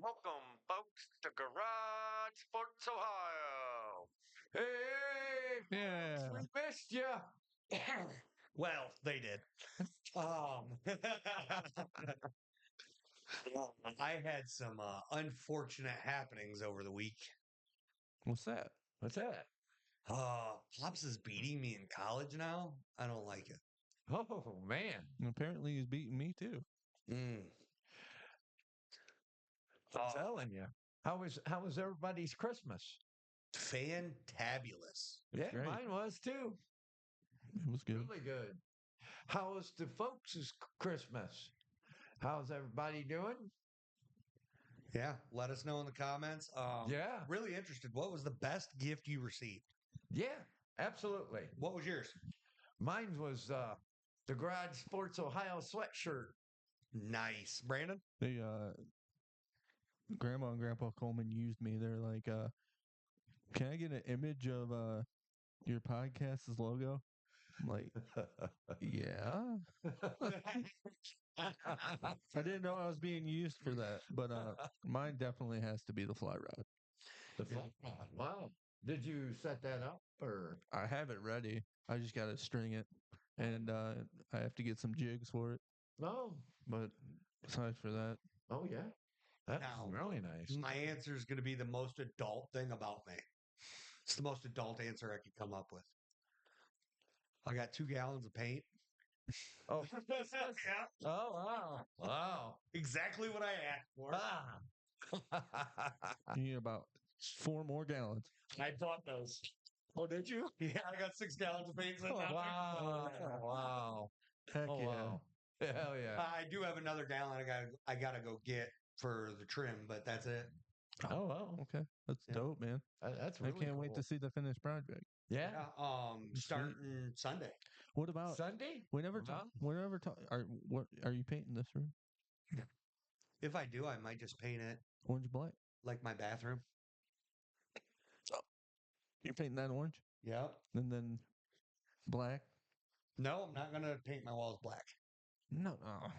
Welcome, folks, to Garage Sports Ohio. Hey, folks, Yeah. we missed you. Well, they did. Um, I had some unfortunate happenings over the week. What's that? What's that? Pops is beating me in college now. I don't like it. Oh, man. Apparently, he's beating me too. Mm. I'm Uh, telling you. How was everybody's Christmas? Fantabulous. Yeah, great. mine was too. It was good. Really good. How was the folks' Christmas? How's everybody doing? Yeah, let us know in the comments. Yeah. Really interested. What was the best gift you received? Yeah, absolutely. What was yours? Mine was the Garage Sports Ohio sweatshirt. Nice, Brandon. They Grandma and Grandpa Coleman used me. They're like, can I get an image of your podcast's logo? I'm like, yeah. I didn't know I was being used for that, but mine definitely has to be the fly rod. The flat rod. Wow. Did you set that up or? I have it ready. I just got to string it, and I have to get some jigs for it. No. But aside for that, Oh yeah. That's Now, really nice. My answer is going to be the most adult thing about me. It's the most adult answer I could come up with. I got 2 gallons of paint. Oh. Yeah, Oh wow. Wow. exactly what I asked for. Ah. you need about 4 more gallons. I bought those. Oh, did you? Yeah, I got 6 gallons of paint. Oh, wow. Wow. Heck Oh yeah. wow. Hell yeah. I do have another gallon I gotta go get for the trim, but that's it. Oh wow. Okay, that's Yeah. dope, man. That's I really can't wait to cool. see the finished project. Yeah. Sweet. Starting Sunday. What about Sunday? we never talk? We never talk. What are you painting this room? If I do, I might just paint it Orange black. like my bathroom. You're painting that orange, Yep. and then black. No, I'm not gonna paint my walls black. No, no.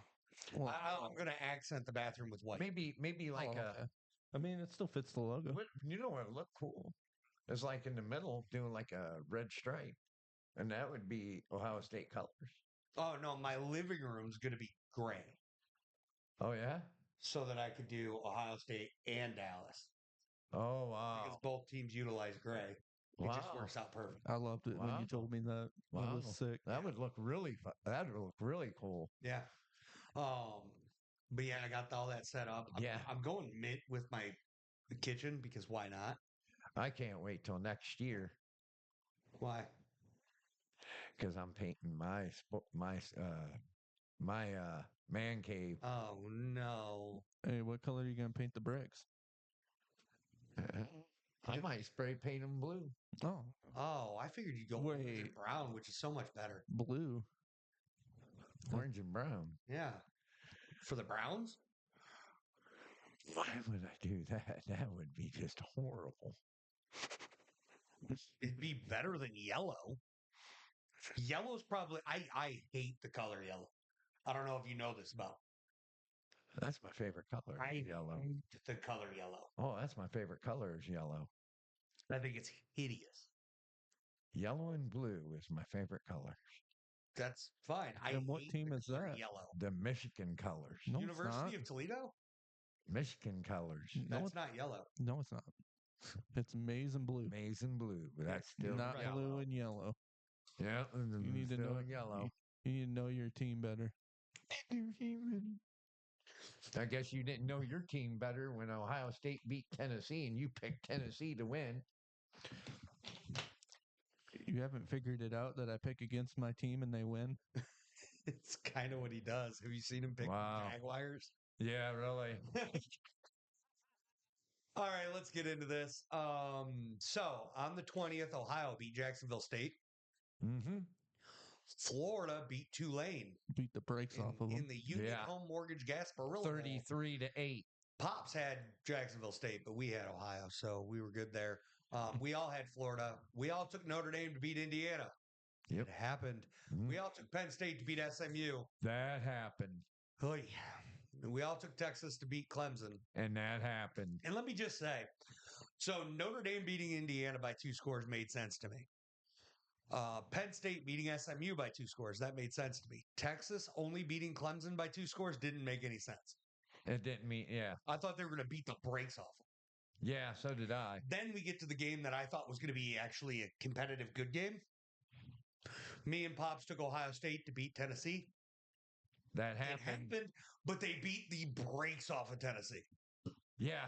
Well, I'm gonna accent the bathroom with white. Maybe like oh, okay. I mean, it still fits the logo. you know what would look cool? It's like in the middle doing like a red stripe. And that would be Ohio State colors. Oh no, my living room's gonna be gray, Oh yeah? so that I could do Ohio State and Dallas Oh because wow. both teams utilize gray. It just Wow. works out perfect. I loved it when Wow. you told me that. That Wow. was sick. That would look really fun. That would look really cool. Yeah. But yeah, I got all that set up. Yeah. I'm going mint with my kitchen because why not? I can't wait till next year Why? because I'm painting my man cave. Oh no. Hey, what color are you gonna paint the bricks? I might spray paint them blue. Oh, Oh, I figured you'd go orange and Wait. brown, which is so much better. blue. Orange and brown. Yeah. For the Browns? Why would I do that? That would be just horrible. It'd be better than yellow. Yellow's probably I hate the color yellow. I don't know if you know this about. That's my favorite color. Yellow. hate the color yellow. Oh, that's my favorite color is yellow. I think it's hideous. Yellow and blue is my favorite color. That's fine. And what hate team the is color that? Yellow. The Michigan colors. No, University it's of Toledo? Michigan colors. not. No, That's not yellow. no, it's not. It's maize and blue, Maize and blue, but that's still not yellow. blue and yellow. Yeah, You need to still know yellow. You need to know your team better. I guess you didn't know your team better when Ohio State beat Tennessee and you picked Tennessee to win. You haven't figured it out that I pick against my team and they win. It's kind of what he does. Have you seen him pick Wow. the Jaguars? Yeah, really. All right, let's get into this. So on the 20th, Ohio beat Jacksonville State. Mm-hmm. Florida beat Tulane Beat the brakes off of them. in the Union Yeah. Home Mortgage Gasparilla Bowl. 33-8. Pops had Jacksonville State, but we had Ohio, so we were good there. We all had Florida. We all took Notre Dame to beat Indiana. Yep. It happened. Mhm. We all took Penn State to beat SMU. That happened. Oy. We all took Texas to beat Clemson. And that happened. And let me just say, so Notre Dame beating Indiana by 2 scores made sense to me. Penn State beating SMU by 2 scores, that made sense to me. Texas only beating Clemson by 2 scores didn't make any sense. It didn't mean, yeah. I thought they were going to beat the brakes off them. Yeah, so did I. Then we get to the game that I thought was going to be actually a competitive good game. Me and Pops took Ohio State to beat Tennessee. That It happened. happened, but they beat the brakes off of Tennessee. Yeah.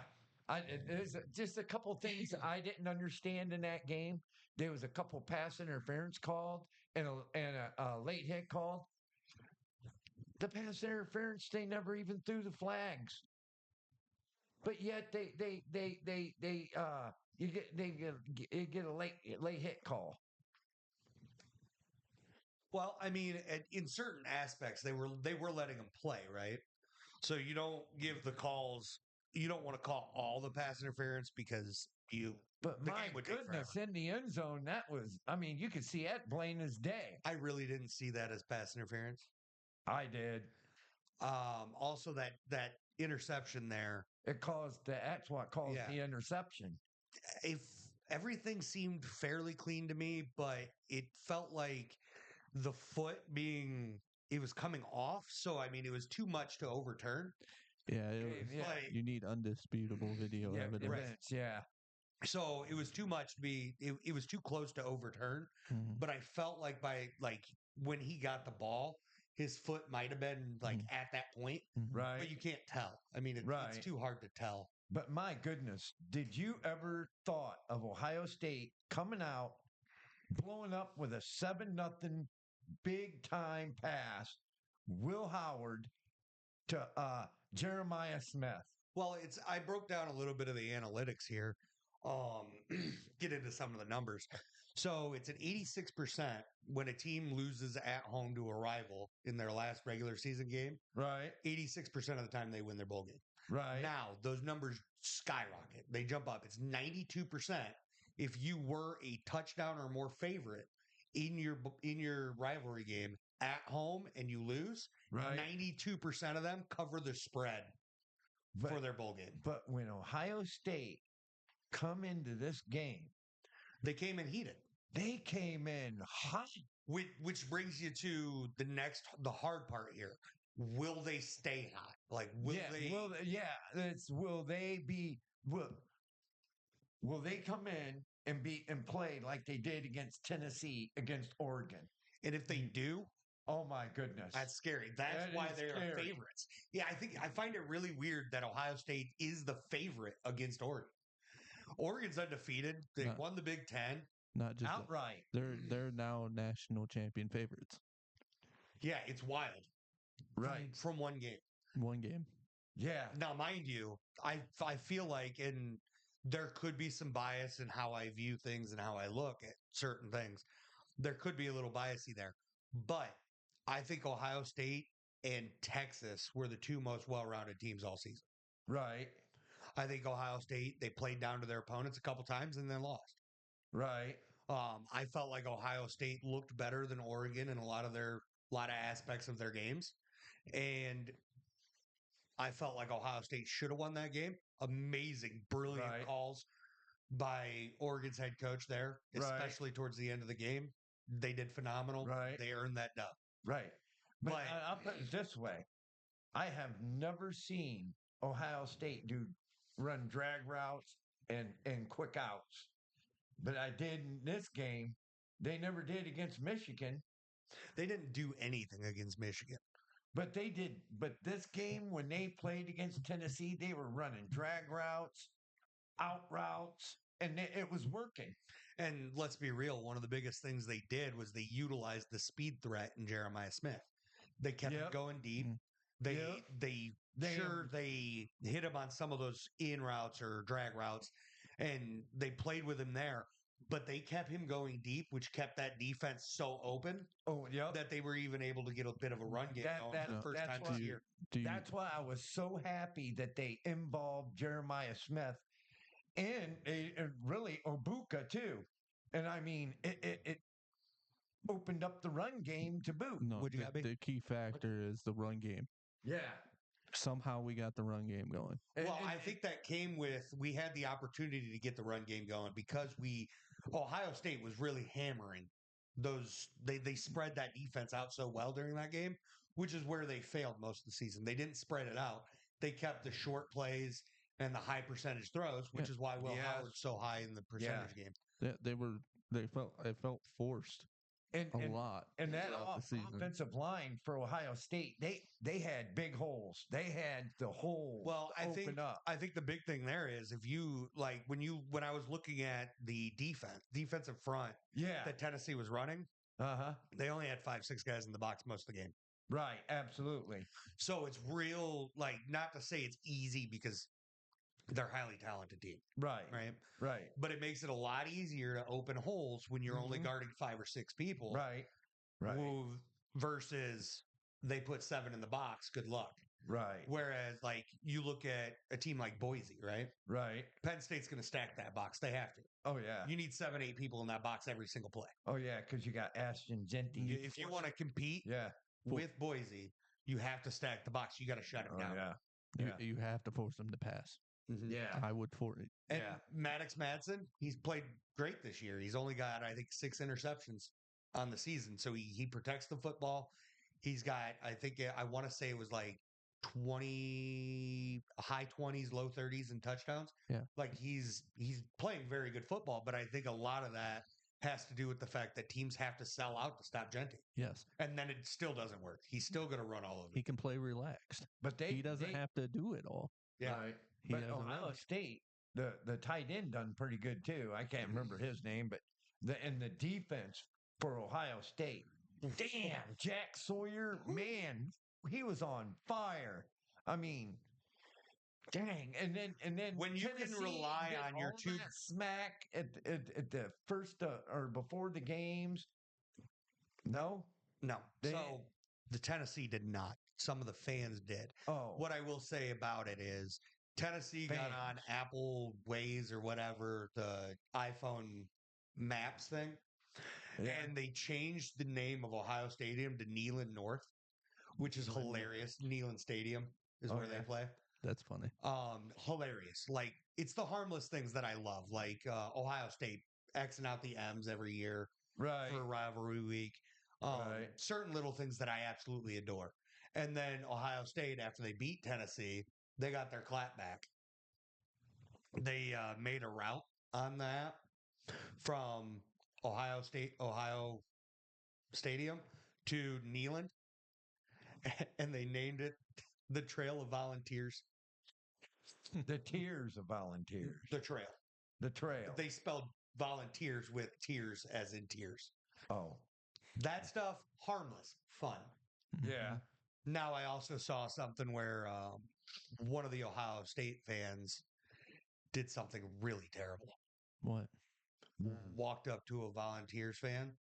There's just a couple things I didn't understand in that game. There was a couple pass interference called and a late hit called. The pass interference, they never even threw the flags. But yet you get a late hit call. Well, I mean, in certain aspects, they were letting them play, right? So you don't give the calls. You don't want to call all the pass interference because But the my game would take goodness, forever. in the end zone, that was, I mean, you could see that plain as day. I really didn't see that as pass interference. I did. Also, that interception there, That's what caused Yeah. the interception. if everything seemed fairly clean to me, but it felt like the foot it was coming off. So I mean, it was too much to overturn. Yeah, Yeah. Like, you need undisputable video Yeah, evidence. evidence, yeah. so it was too much to be. It was too close to overturn. Mhm. But I felt like when he got the ball, his foot might have been at that point, Mhm. Right. but you can't tell. I mean, it's Right. too hard to tell. But my goodness, did you ever thought of Ohio State coming out, blowing up with a 7-0 big time pass, Will Howard to Jeremiah Smith? Well, I broke down a little bit of the analytics here. Get into some of the numbers. So it's an 86% when a team loses at home to a rival in their last regular season game. Right. 86% of the time they win their bowl game. Right. Now those numbers skyrocket. They jump up. It's 92% if you were a touchdown or more favorite in your rivalry game at home and you lose. Right. 92% of them cover the spread for But, their bowl game. but when Ohio State come into this game, They came in heated. they came in hot. Which brings you to the hard part here. Will they stay hot? Like, will they come in and play like they did against Tennessee, against Oregon? And if they do, oh my goodness, that's scary. That's That why is they are scary. favorites. Yeah, I find it really weird that Ohio State is the favorite against Oregon. Oregon's undefeated. They No. won the Big Ten. Not just that. outright. They're now national champion favorites. Yeah, it's wild. Right. From one game. One game. Yeah. Now, mind you, I feel like there could be some bias in how I view things and how I look at certain things. There could be a little biasy there. But I think Ohio State and Texas were the two most well-rounded teams all season. Right. I think Ohio State, they played down to their opponents a couple times and then lost. Right. I felt like Ohio State looked better than Oregon in a lot of aspects of their games. And I felt like Ohio State should have won that game. Amazing, brilliant Right. calls by Oregon's head coach there, Right. especially towards the end of the game. They did phenomenal. Right. They earned that dub. Right. But But- I'll put it this way. I have never seen Ohio State run drag routes and quick outs. But I did in this game. They never did against Michigan. They didn't do anything against Michigan. But they did. But this game, when they played against Tennessee, they were running drag routes, out routes, and it was working. And let's be real, one of the biggest things they did was they utilized the speed threat in Jeremiah Smith. They kept him Yep. going deep. Mhm. They hit him on some of those in routes or drag routes, and they played with him there. But they kept him going deep, which kept that defense so open Oh, yeah. that they were even able to get a bit of a run game going for the first that's time what- this year. That's why I was so happy that they involved Jeremiah Smith and really Obuka too. And I mean, it opened up the run game to boot. No, What'd you got, B? the key factor is the run game. Yeah. somehow we got the run game going. Well, I think that came with we had the opportunity to get the run game going because Ohio State was really hammering those. They spread that defense out so well during that game, which is where they failed most of the season. They didn't spread it out. They kept the short plays and the high percentage throws, which is why Will Howard's so high in the percentage game. It felt forced a lot. And that throughout the season. offensive line for Ohio State, they had big holes. They had the holes. Well, I think the big thing there is if you like when I was looking at the defensive front that Tennessee was running, they only had 5-6 guys in the box most of the game. Right, absolutely. So it's real, like, not to say it's easy because they're a highly talented team. Right. But it makes it a lot easier to open holes when you're only guarding 5 or 6 people. Right. Versus they put 7 in the box. Good luck. Right. Whereas, like, you look at a team like Boise, right? Right. Penn State's going to stack that box. They have to. Oh, yeah. You need 7, 8 people in that box every single play. Oh, yeah, because you got Ashton Genty. If you want to compete with Boise, you have to stack the box. You got to shut them down. You have to force them to pass. Mm-hmm. Yeah. I would for it. And Maddox Madsen, he's played great this year. He's only got, I think, 6 interceptions on the season. So he protects the football. He's got, I want to say it was like 20, high 20s, low 30s in touchdowns. Yeah. Like he's playing very good football, but I think a lot of that has to do with the fact that teams have to sell out to stop Genty. Yes. And then it still doesn't work. He's still going to run all over. He can play relaxed. But he doesn't have to do it all. Yeah. Right. But Ohio State, the tight end done pretty good too. I can't remember his name, but the defense for Ohio State. Damn, Jack Sawyer, man, he was on fire. I mean, dang, and then when you Tennessee can rely on your two smack at the first or before the games. No. So the Tennessee did not. Some of the fans did. Oh, what I will say about it is Tennessee got on Apple Waze or whatever, the iPhone Maps thing. Yeah. And they changed the name of Ohio Stadium to Neyland North, which is hilarious. Neyland Stadium is where they play. That's funny. Hilarious. Like, it's the harmless things that I love. Like Ohio State Xing out the M's every year for rivalry week. Certain little things that I absolutely adore. And then Ohio State, after they beat Tennessee, they got their clap back. They made a route on that from Ohio Stadium to Neyland, and they named it the Trail of Volunteers. The Tears of Volunteers. The Trail. The Trail. They spelled volunteers with tears as in tears. Oh. That stuff, harmless, fun. Yeah. Now, I also saw something where one of the Ohio State fans did something really terrible. What? Walked up to a Volunteers fan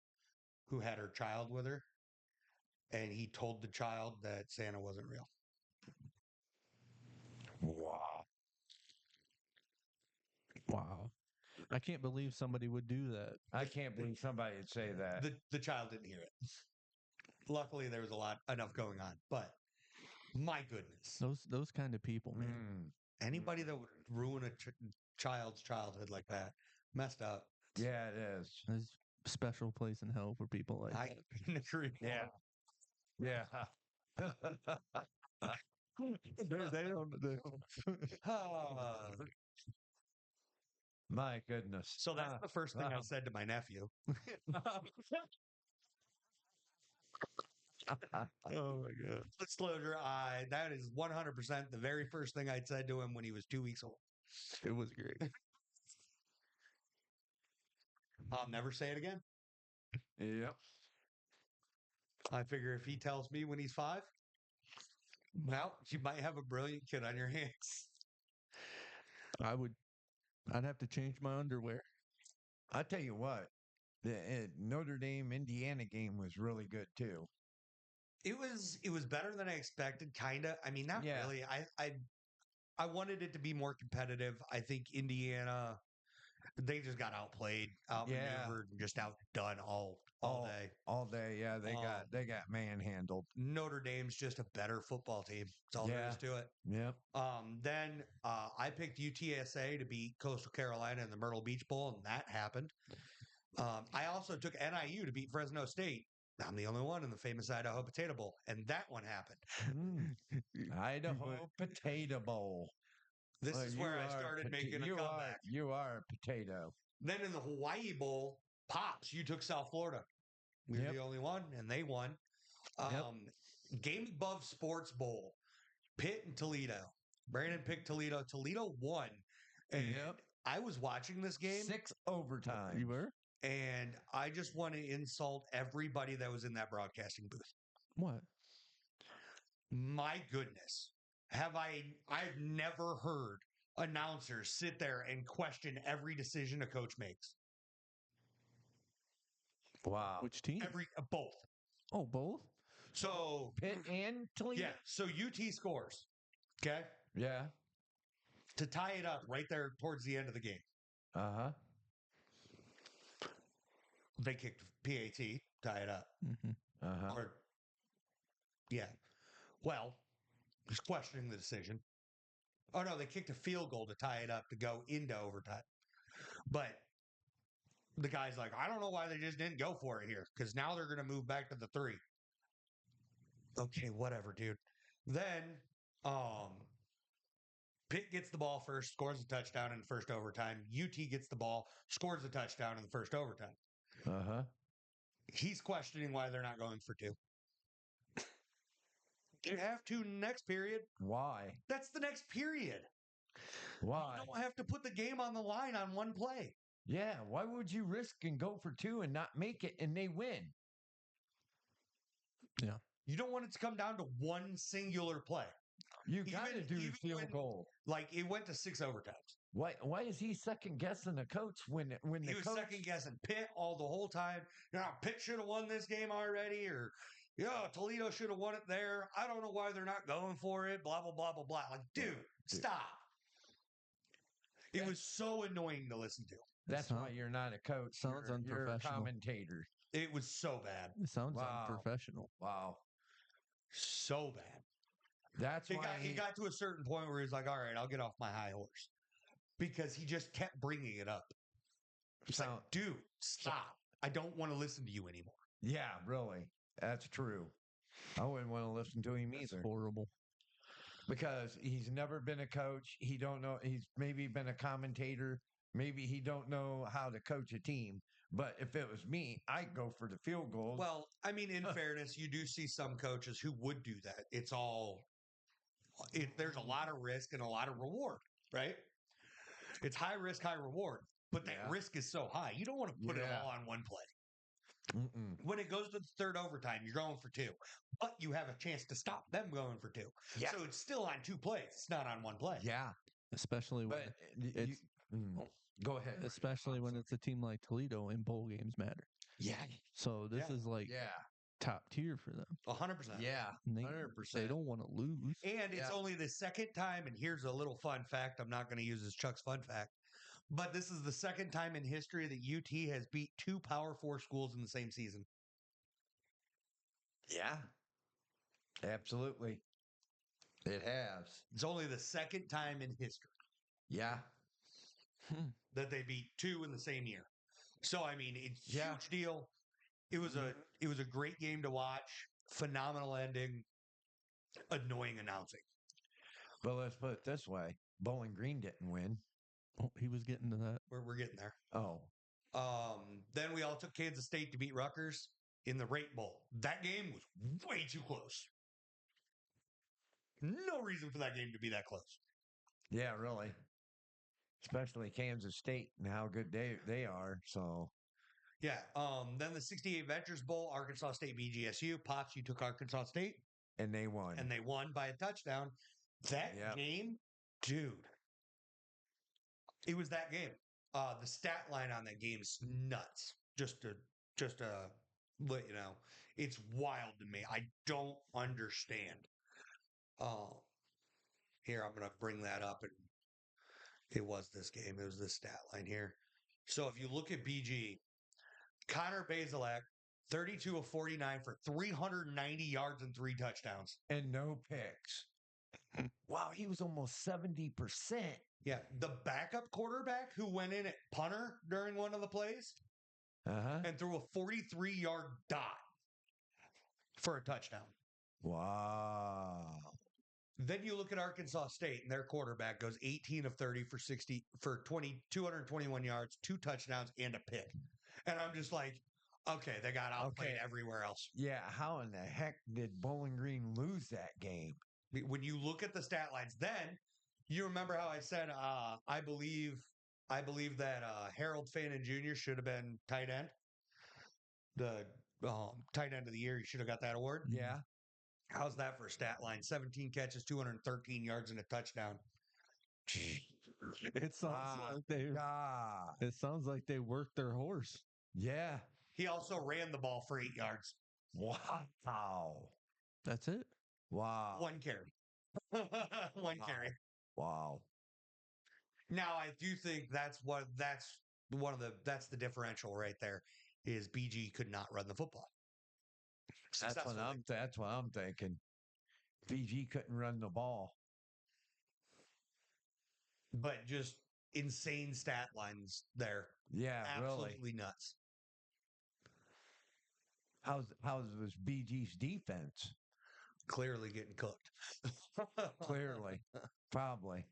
who had her child with her, and he told the child that Santa wasn't real. Wow. I can't believe somebody would do that. I can't believe somebody would say that. The child didn't hear it. Luckily, there was enough going on, but my goodness. Those kind of people, man. Anybody that would ruin a child's childhood like that, messed up. Yeah, it is. There's a special place in hell for people like that. I couldn't agree more. Yeah. They don't. My goodness. So that's the first thing I said to my nephew. Oh my God. Disclosure, that is 100% the very first thing I said to him when he was 2 weeks old. It was great. I'll never say it again. Yep. I figure if he tells me when he's 5, well, you might have a brilliant kid on your hands. I'd have to change my underwear. I tell you what, the Notre Dame Indiana game was really good too. It was better than I expected, kind of. I mean, not really. I wanted it to be more competitive. I think Indiana They just got outplayed, outmaneuvered, and just outdone all day. All day. Yeah, they Um, got manhandled. Notre Dame's just a better football team. That's all there Yeah. is to it. Yep. Then I picked UTSA to beat Coastal Carolina in the Myrtle Beach Bowl, and that happened. I also took NIU to beat Fresno State. I'm the only one in the famous Idaho Potato Bowl, and that one happened. Idaho Potato Bowl. This Well, is you where I are started pota- making a you comeback. You are a potato. Then in the Hawaii Bowl, Pops, you took South Florida. We were Yep. the only one, and they won. Game Above Sports Bowl, Pitt and Toledo. Brandon picked Toledo. Toledo won. And Yep. I was watching this game, 6 overtime. You were? and I just want to insult everybody that was in that broadcasting booth. What? My goodness. I've never heard announcers sit there and question every decision a coach makes. Wow. Which team? Both. Oh, both? So Pitt and Toledo? yeah, so UT scores. Okay? Yeah. To tie it up right there towards the end of the game. Uh-huh. They kicked PAT, tie it up. Mm-hmm. Uh-huh. Or yeah. Well, just questioning the decision. Oh no, they kicked a field goal to tie it up to go into overtime. But the guy's like, I don't know why they just didn't go for it here, because now they're going to move back to the 3. Okay, whatever, dude. Then Pitt gets the ball first, scores a touchdown in the first overtime. UT gets the ball, scores a touchdown in the first overtime. Uh-huh. He's questioning why they're not going for 2. You have to next period. Why? That's the next period. Why? You don't have to put the game on the line on one play. Yeah, why would you risk and go for 2 and not make it and they win? Yeah. You don't want it to come down to one singular play. You got to do even field when- goal. Like it went to 6 overtimes. Why is he second guessing the coach when the He was coach second guessing Pitt all the whole time. Pitt should have won this game already, or Toledo should have won it there. I don't know why they're not going for it. Blah blah blah blah blah. Like, dude, stop. It was so annoying to listen to. That's why you're not a coach. Sounds You're a unprofessional. commentator. It was so bad, It sounds Wow. unprofessional. Wow. so bad. That's why He got to a certain point where he's like, "All right, I'll get off my high horse," because he just kept bringing it up. It's like, dude, stop. I don't want to listen to you anymore. Yeah, really. That's true. I wouldn't want to listen to him It's either horrible. because he's never been a coach. He don't know. He's maybe been a commentator. Maybe he don't know how to coach a team. But if it was me, I'd go for the field goal. Well, I mean, in fairness, you do see some coaches who would do that. There's a lot of risk and a lot of reward, right? It's high risk, high reward. But that Yeah. risk is so high, you don't want to put it Yeah. all on one play. Mm-mm. When it goes to the third overtime, you're going for 2, but you have a chance to stop them going for 2. Yeah. So it's still on 2 plays. It's not on one play. Yeah. Especially when But it's go ahead. especially when it's a team like Toledo and bowl games matter. Yeah. So this Yeah. is like Yeah. top tier for them. 100%. Yeah. And they 100%. don't want to lose. And it's Yeah. only the second time, and here's a little fun fact. I'm not going to use as Chuck's fun fact, but this is the second time in history that UT has beat 2 Power 4 schools in the same season. Yeah. Absolutely. It has. It's only the second time in history Yeah. that they beat 2 in the same year. So I mean, it's a Yeah. huge deal. It was a great game to watch. Phenomenal ending. Annoying announcing. But let's put it this way. Bowling Green didn't win. Oh, he was getting to that. We're getting there. Oh. Then we all took Kansas State to beat Rutgers in the Rate Bowl. That game was way too close. No reason for that game to be that close. Yeah, really. Especially Kansas State and how good they are. So Yeah. Then the 68 Ventures Bowl, Arkansas State BGSU. Pops, you took Arkansas State, and they won. and they won by a touchdown. That Yep. game, dude. It was that game. The stat line on that game is nuts. Just to let you know, it's wild to me. I don't understand. Here I'm gonna bring that up, and it was this game. It was this stat line here. So if you look at BG, Connor Bazelak, 32 of 49 for 390 yards and 3 touchdowns. And no picks. Wow, he was almost 70%. Yeah. The backup quarterback who went in at punter during one of the plays Uh-huh. and threw a 43-yard dot for a touchdown. Wow. Then you look at Arkansas State and their quarterback goes 18 of 30 for 221 yards, 2 touchdowns, and a pick. And I'm just like, okay, they got outplayed Okay. everywhere else. Yeah, how in the heck did Bowling Green lose that game? When you look at the stat lines, then you remember how I said I believe that Harold Fannin Jr. should have been tight end, the tight end of the year. He should have got that award. Yeah. How's that for a stat line? 17 catches, 213 yards, and a touchdown. It sounds like they. God. It sounds like they worked their horse. Yeah. He also ran the ball for 8 yards. Wow. That's it. Wow. One carry. One carry. Wow. Now I do think that's the differential right there is BG could not run the football. That's what I'm thinking. VG couldn't run the ball. But just insane stat lines there. Yeah, really. Absolutely nuts. How's was BG's defense? Clearly getting cooked. Clearly. Probably.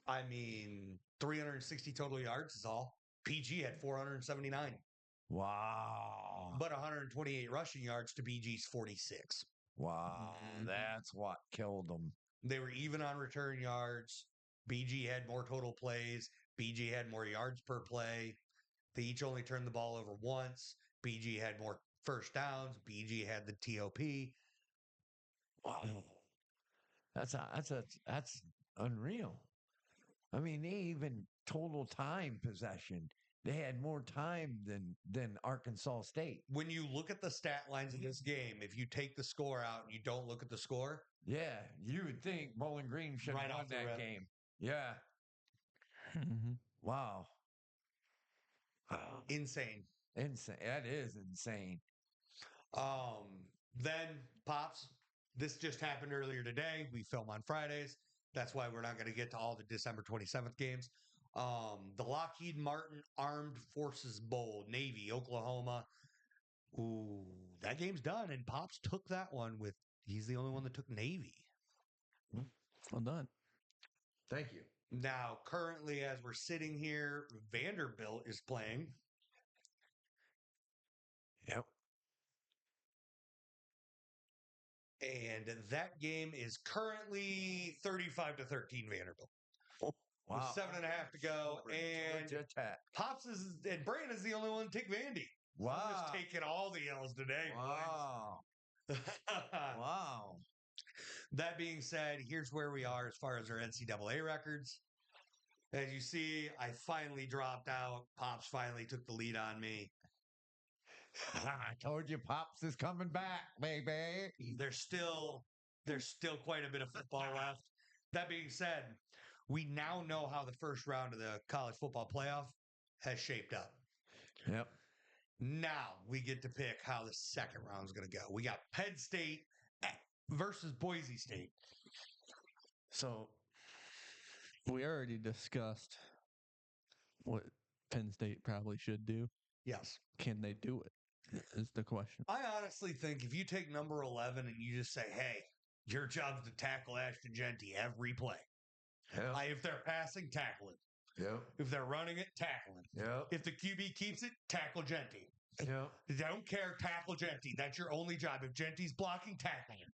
I mean, 360 total yards is all. PG had 479. Wow. But 128 rushing yards to BG's 46. Wow. That's what killed them. They were even on return yards. BG had more total plays. BG had more yards per play. They each only turned the ball over once. BG had more first downs. BG had the TOP. Wow. That's unreal. I mean, they even total time possession. They had more time than Arkansas State. When you look at the stat lines of this game, if you take the score out and you don't look at the score, Yeah, you would think Bowling Green should have Right won off the that rip. game. Yeah. Mm-hmm. Wow. insane. Insane. That is insane. Then Pops, this just happened earlier today. We film on Fridays. That's why we're not going to get to all the December 27th games. The Lockheed Martin Armed Forces Bowl, Navy, Oklahoma. Ooh, that game's done. And Pops took that one with, he's the only one that took Navy. Well done. Thank you. Now, currently, as we're sitting here, Vanderbilt is playing. Yep. And that game is currently 35-13 Vanderbilt. Wow. With 7.5 to go. And Georgia Tech. Pops and Brandon's the only one to take Vandy. So I'm just taking all the L's today, Wow. boys. Wow. That being said, here's where we are as far as our NCAA records. As you see, I finally dropped out. Pops finally took the lead on me. I told you Pops is coming back, baby. There's still quite a bit of football left. That being said, we now know how the first round of the college football playoff has shaped up. Yep. Now we get to pick how the second round is going to go. We got Penn State versus Boise State. So we already discussed what Penn State probably should do. Yes. Can they do it? Is the question. I honestly think if you take number 11 and you just say, hey, your job's to tackle Ashton Genty every play. Yep. If they're passing, tackle it. Yep. If they're running it, tackle it. Yep. If the QB keeps it, tackle Genty. Yep. Don't care, tackle Genty. That's your only job. If Genty's blocking, tackle him.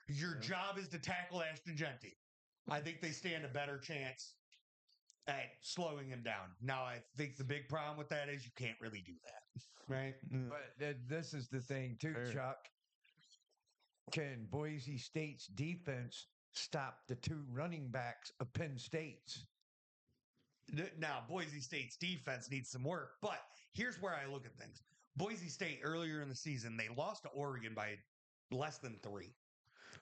Your job is to tackle Ashton Genty. I think they stand a better chance at slowing him down. Now, I think the big problem with that is you can't really do that, right? But this is the thing, too, Fair. Chuck. Can Boise State's defense stop the 2 running backs of Penn State's? Now, Boise State's defense needs some work, but here's where I look at things. Boise State, earlier in the season, they lost to Oregon by less than 3,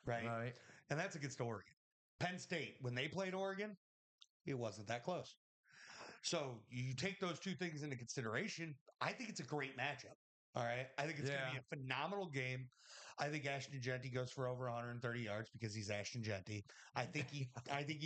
right? Right. And that's against Oregon. Penn State, when they played Oregon, it wasn't that close. So you take those two things into consideration. I think it's a great matchup. All right. I think it's going to be a phenomenal game. I think Ashton Genty goes for over 130 yards because he's Ashton Genty. I think he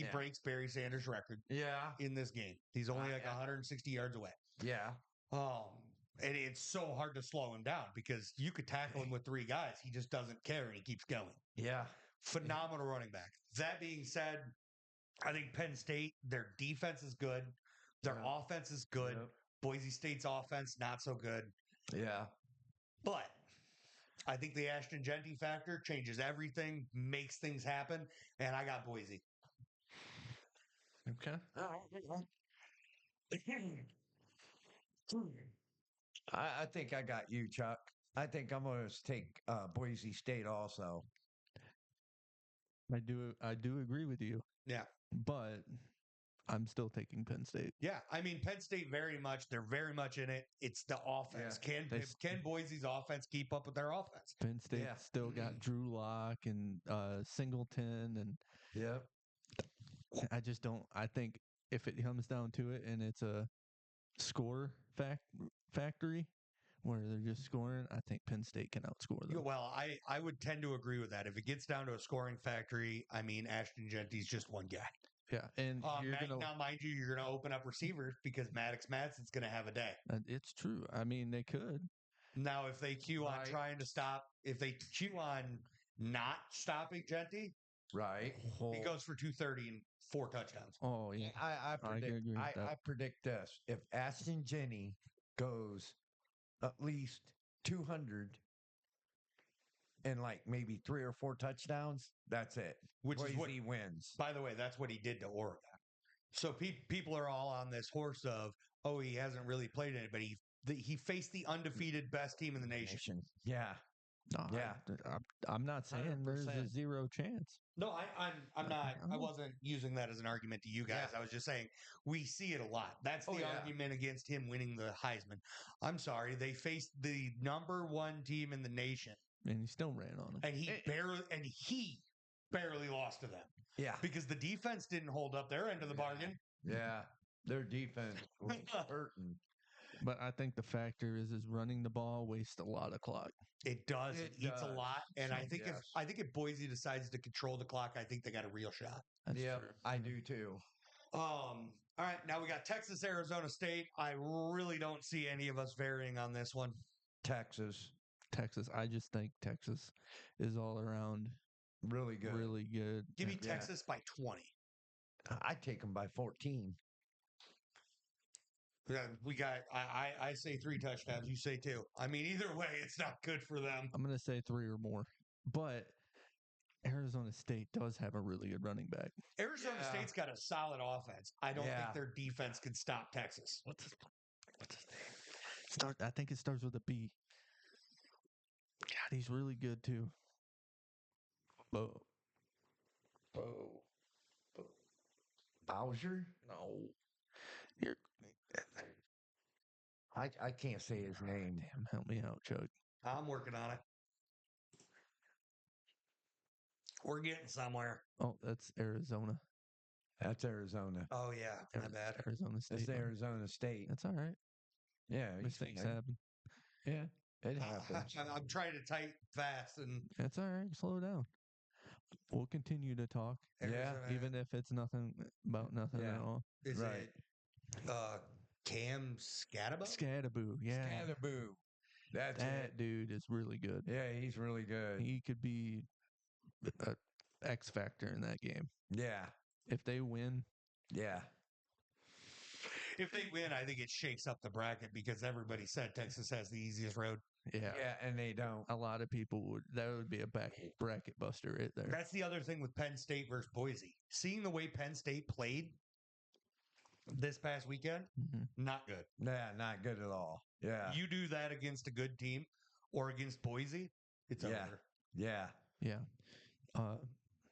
Yeah. breaks Barry Sanders' record Yeah. in this game. He's only like Yeah. 160 yards away. Yeah. And it's so hard to slow him down because you could tackle him with three guys. He just doesn't care and he keeps going. Yeah. Phenomenal running back. That being said, I think Penn State, their defense is good. Their Yeah. offense is good. Yep. Boise State's offense, not so good. Yeah. But I think the Ashton Genty factor changes everything, makes things happen, and I got Boise. Okay. I think I got you, Chuck. I think I'm going to take Boise State also. I do agree with you, Yeah. but I'm still taking Penn State. Yeah. I mean, Penn State they're very much in it. It's the offense. Can Boise's offense keep up with their offense? Penn State Yeah. still got Drew Lock and Singleton, and Yep. I just don't. I think if it comes down to it, and it's a score factory where they're just scoring, I think Penn State can outscore them. Well, I would tend to agree with that. If it gets down to a scoring factory, I mean, Ashton Genty's just one guy. Yeah, and Now, mind you, you're going to open up receivers because Maddox Madsen's going to have a day. It's true. I mean, they could. Now, if they cue on Right. trying to stop, if they cue on not stopping Genty, Right. he goes for 230 and 4 touchdowns. Oh yeah, I can predict. agree with that. I predict this: if Ashton Jenny goes at least 200 and like maybe 3 or 4 touchdowns, that's it. Which is what Boise wins. By the way, that's what he did to Oregon. So people are all on this horse of, oh, he hasn't really played anybody. He faced the undefeated best team in the nation. Yeah. No, Yeah. I'm not saying there's a 100%. zero chance. No, I'm not. I Oh. wasn't using that as an argument to you guys. Yeah. I was just saying we see it a lot. That's the Yeah. argument against him winning the Heisman. I'm sorry, they faced the number 1 team in the nation, And he still ran on them. and he barely lost to them Yeah. because the defense didn't hold up their end of the bargain. Yeah. Their defense was hurting. But I think the factor is running the ball wastes a lot of clock. It does. It It eats a does. lot, and I think Yes. if Boise decides to control the clock, I think they got a real shot. That's Yeah, true. I do too. All right, now we got Texas, Arizona State. I really don't see any of us varying on this one. Texas, Texas. I just think Texas is all around really good. really good. Give me Yeah. Texas by 20. I'd take them by 14. Yeah, we got. I say 3 touchdowns. You say 2. I mean, either way, it's not good for them. I'm going to say 3 or more. But Arizona State does have a really good running back. Arizona Yeah. State's got a solid offense. I don't Yeah. think their defense can stop Texas. What's his name? I think it starts with a B. God, he's really good too. Bo. Bowser? No. You're, I can't say his name. damn, help me out, Chuck. I'm working on it. We're getting somewhere. Oh, that's Arizona. That's Arizona. Oh yeah, my bad. Arizona State. It's man. Arizona State. That's all right. Yeah, he's Mistakes fine. happen. Yeah, it happens. I'm trying to type fast, and That's all right. Slow down. We'll continue to talk, Yeah, Arizona, even if it's nothing about nothing Yeah. at all. is Right. it Cam Scatterbo? Scatterboo, yeah. Scatterboo. That's That it. dude is really good. Yeah, he's really good. He could be a X factor in that game. Yeah, If they win, yeah. If they win, I think it shakes up the bracket because everybody said Texas has the easiest road. yeah, Yeah, and they don't. a lot of people that would be a bracket buster right there. That's the other thing with Penn State versus Boise. Seeing the way Penn State played this past weekend, Mhm. not good. Yeah, not good at all. Yeah, You do that against a good team or against Boise, it's Yeah. over. yeah. Yeah.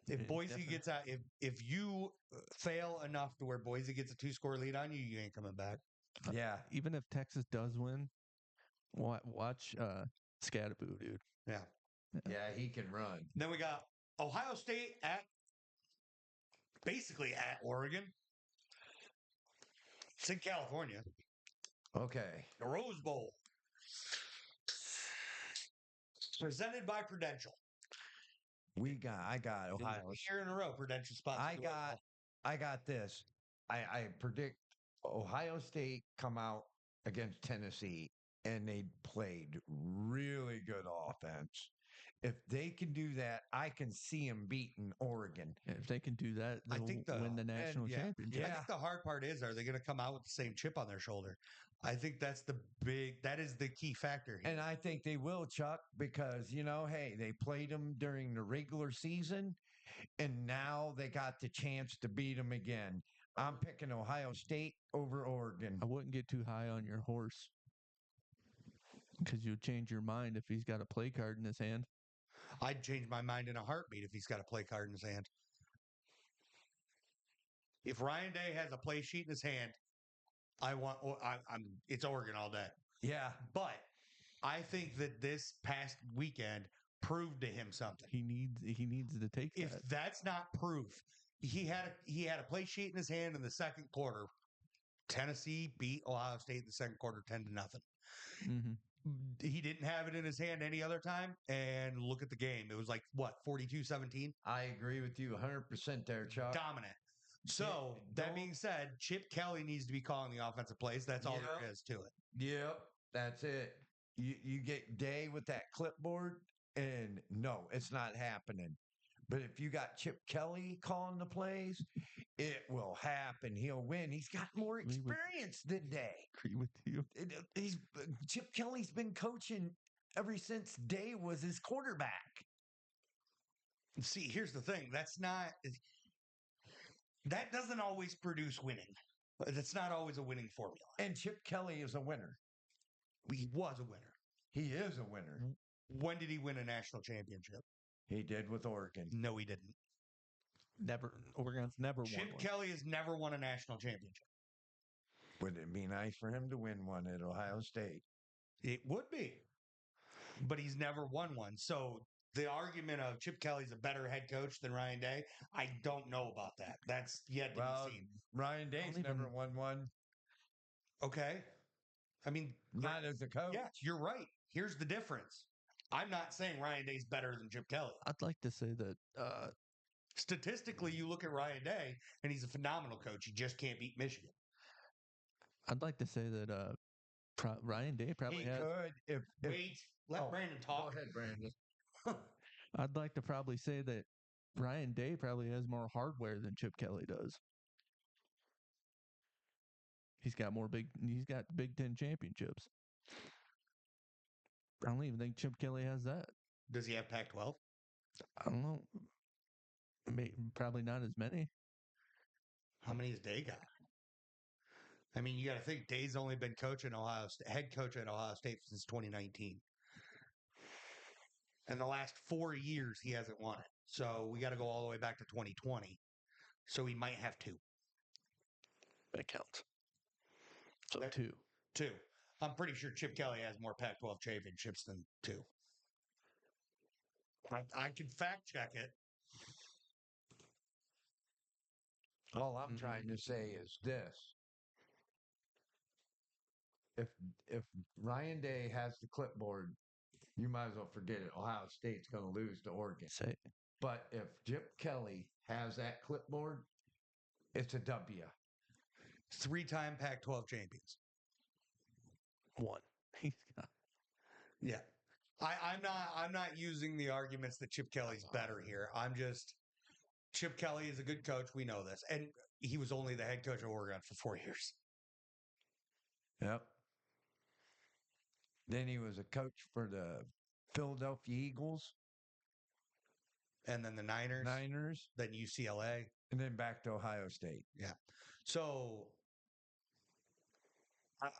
If Yeah, Boise definitely. gets out, if you fail enough to where Boise gets a 2-score lead on you, you ain't coming back. Yeah, Even if Texas does win, watch Scatterboo, dude. Yeah. yeah. He can run. Then we got Ohio State basically at Oregon. It's in California. Okay. The Rose Bowl. Presented by Prudential. I got Ohio. Year in a row, Prudential sponsors. I got this. I predict Ohio State come out against Tennessee and they played really good offense. If they can do that, I can see them beating Oregon. If they can do that, I they'll think win the national championship. I think the hard part is, are they going to come out with the same chip on their shoulder? I think that is the key factor here. And I think they will, Chuck, because, hey, they played them during the regular season, and now they got the chance to beat them again. I'm picking Ohio State over Oregon. I wouldn't get too high on your horse because you'll change your mind if he's got a play card in his hand. I'd change my mind in a heartbeat if he's got a play card in his hand. If Ryan Day has a play sheet in his hand, it's Oregon all day. Yeah. But I think that this past weekend proved to him something. He needs to take If that. that's not proof, he had a play sheet in his hand in the second quarter. Tennessee beat Ohio State in the second quarter 10-0. Mm-hmm. He didn't have it in his hand any other time. And look at the game. It was like, what, 42-17? I agree with you 100% there, Chuck. Dominant. So, that being said, Chip Kelly needs to be calling the offensive plays. That's all there is to it. Yep, that's it. You get Day with that clipboard, and no, it's not happening. But if you got Chip Kelly calling the plays, it will happen. He'll win. He's got more experience than Day. Agree with you. Chip Kelly's been coaching ever since Day was his quarterback. See, here's the thing. That doesn't always produce winning. That's not always a winning formula. And Chip Kelly is a winner. He was a winner. He is a winner. When did he win a national championship? He did with Oregon. No, he didn't. Never. Oregon's never won Chip one. Kelly has never won a national championship. Would it be nice for him to win one at Ohio State? It would be. But he's never won one. So the argument of Chip Kelly's a better head coach than Ryan Day, I don't know about that. That's yet to be seen. Ryan Day's never won one. Okay. I mean, not as a coach. Yeah, you're right. Here's the difference. I'm not saying Ryan Day's better than Chip Kelly. I'd like to say that statistically, you look at Ryan Day, and he's a phenomenal coach. He just can't beat Michigan. I'd like to say that Ryan Day probably has. Could Wait, let Brandon talk. Go ahead, Brandon. I'd like to probably say that Ryan Day probably has more hardware than Chip Kelly does. He's got Big Ten championships. I don't even think Chip Kelly has that. Does he have Pac-12? I don't know. Probably not as many. How many has Day got? I mean, you got to think Day's only been head coach at Ohio State since 2019. And the last 4 years, he hasn't won it. So we got to go all the way back to 2020. So he might have 2. That counts. So 2. 2. I'm pretty sure Chip Kelly has more Pac-12 championships than 2. I can fact check it. All I'm trying to say is this. If Ryan Day has the clipboard, you might as well forget it. Ohio State's going to lose to Oregon. But if Chip Kelly has that clipboard, it's a W. 3-time Pac-12 champions. 1. He's got. Yeah. I'm not using the arguments that Chip Kelly's better here. Chip Kelly is a good coach. We know this. And he was only the head coach of Oregon for 4 years. Yep. Then he was a coach for the Philadelphia Eagles. And then the Niners. Then UCLA. And then back to Ohio State. Yeah. So,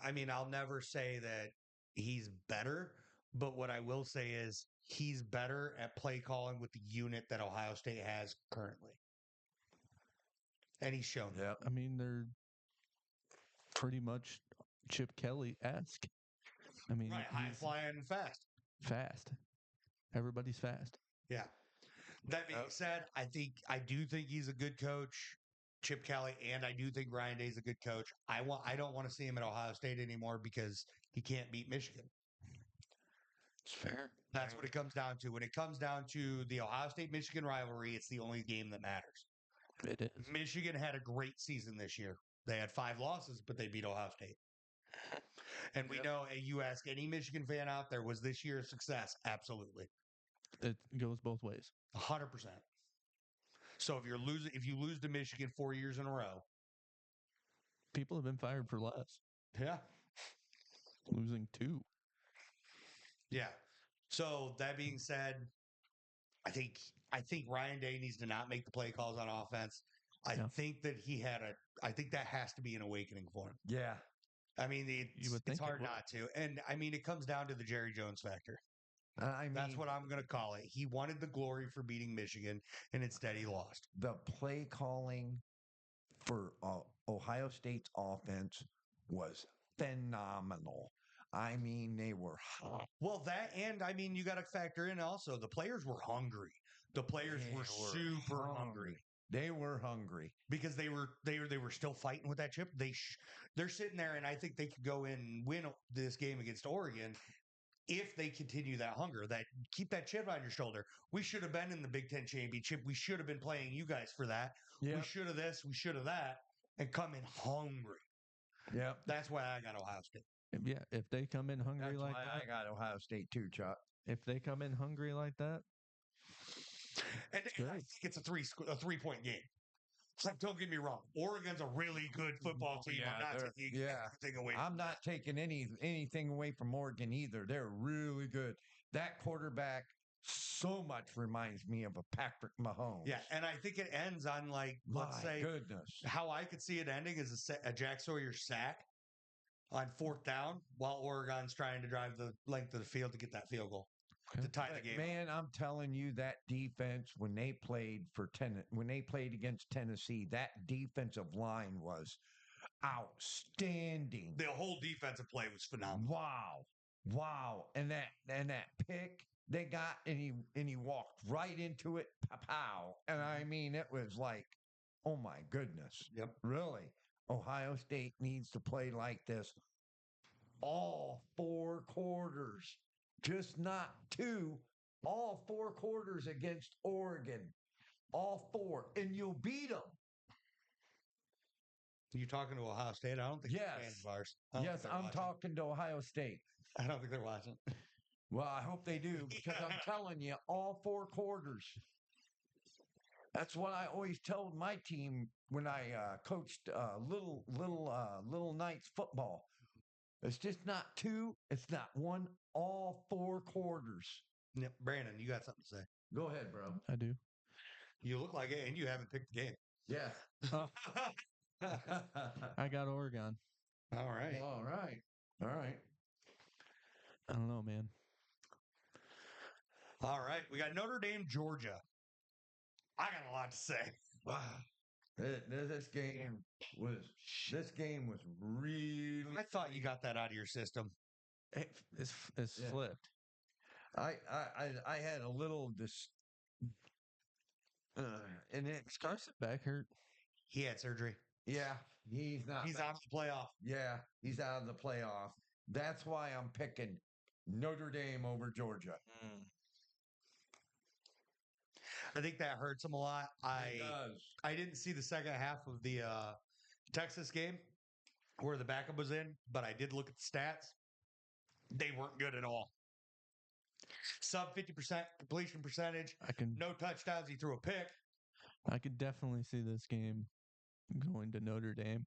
I mean, I'll never say that he's better, but what I will say is he's better at play calling with the unit that Ohio State has currently. And he's shown it. I mean, they're pretty much Chip Kelly-esque. I mean, right, high flying and fast. Fast. Everybody's fast. Yeah. That being said, I do think he's a good coach. Chip Kelly, and I do think Ryan Day's a good coach. I don't want to see him at Ohio State anymore because he can't beat Michigan. It's fair. That's what it comes down to. When it comes down to the Ohio State Michigan rivalry, it's the only game that matters. It is. Michigan had a great season this year. They had 5 losses, but they beat Ohio State. And we know, you ask any Michigan fan out there, was this year a success? Absolutely. It goes both ways. 100%. So if you lose to Michigan 4 years in a row, People have been fired for less. yeah, Losing 2. yeah. So that being said, I think Ryan Day needs to not make the play calls on offense. I Yeah. think that I think that has to be an awakening for him. Yeah. I mean, would it's think it hard would. not to. And I mean, it comes down to the Jerry Jones factor. I mean, That's what I'm going to call it. He wanted the glory for beating Michigan, and instead he lost. the play calling for Ohio State's offense was phenomenal. I mean, they were hot. Well, and I mean, you got to factor in also the players were hungry. The players were super hungry They were hungry. because they were still fighting with that chip. They're sitting there, and I think they could go in and win this game against Oregon if they continue that hunger. That keep that chip on your shoulder. We should have been in the Big Ten championship. We should have been playing you guys for that. Yeah. We should have this. We should have that, and come in hungry. Yep. That's why I got Ohio State. Yeah, if they come in hungry That's like why that, I got Ohio State too, Chuck. if they come in hungry like that, And good. I think it's a 3-point game. Like, don't get me wrong. Oregon's a really good football team. I'm not taking anything away. I'm not taking anything away from Oregon either. They're really good. That quarterback so much reminds me of a Patrick Mahomes. Yeah, and I think it ends on let's My say goodness. how I could see it ending is a Jack Sawyer sack on 4th down while Oregon's trying to drive the length of the field to get that field goal to tie the game. Man, I'm telling you, that defense when they played against Tennessee, that defensive line was outstanding. The whole defensive play was phenomenal. Wow. And that pick they got, and he walked right into it, pow. And I mean, it was like, oh my goodness. Yep. Really. Ohio State needs to play like this all 4 quarters, just not 2, all 4 quarters against Oregon, all 4, and you'll beat them. You talking to Ohio State? I don't think they're Yes. fans of ours. I don't Yes, think they're I'm watching. talking to Ohio State. I don't think they're watching. Well, I hope they do because I'm telling you, all 4 quarters. That's what I always told my team when I coached little Knights football. It's just not 2. It's not 1. All 4 quarters. Yep. Brandon, you got something to say? Go ahead, bro. I do. You look like it, and you haven't picked the game. Yeah. I got Oregon. All right. All right. I don't know, man. All right. We got Notre Dame, Georgia. I got a lot to say. Wow. This game was really. I thought you got that out of your system. It's Yeah. flipped. I had a little and it's Carson back hurt. He had surgery. yeah, he's not. He's out of the playoff. Yeah, he's out of the playoff. That's why I'm picking Notre Dame over Georgia. I think that hurts him a lot. It does. I didn't see the second half of the Texas game where the backup was in, but I did look at the stats. They weren't good at all. Sub 50% completion percentage, no touchdowns. He threw a pick. I could definitely see this game going to Notre Dame.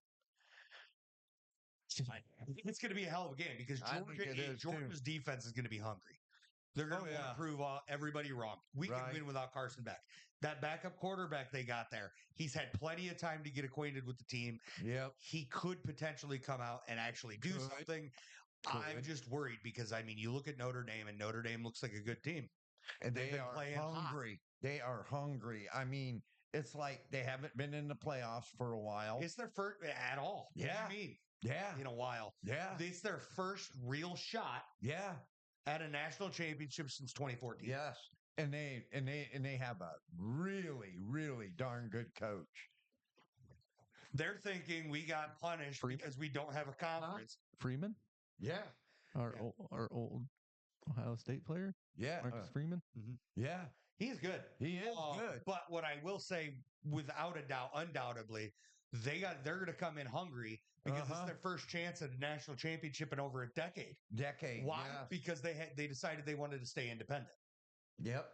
It's going to be a hell of a game because I think it is, too. Georgia's defense is going to be hungry. They're going to prove everybody wrong. We can win without Carson back. That backup quarterback they got there, he's had plenty of time to get acquainted with the team. Yep. He could potentially come out and actually do something. I'm just worried because, I mean, you look at Notre Dame, and Notre Dame looks like a good team. And They've they been are playing hungry. They are hungry. I mean, it's like they haven't been in the playoffs for a while. It's their first at all. Yeah. What do you mean? Yeah. In a while. Yeah. It's their first real shot Yeah. at a national championship since 2014. Yes. And they have a really, really darn good coach. They're thinking we got punished Freeman? because we don't have a conference. Freeman, Yeah. our old Ohio State player, Yeah. Marcus Freeman. Yeah. He's good. He is good. But what I will say, without a doubt, undoubtedly, they're going to come in hungry because it's their first chance at a national championship in over a decade. Why? Yeah. Because they decided they wanted to stay independent. Yep.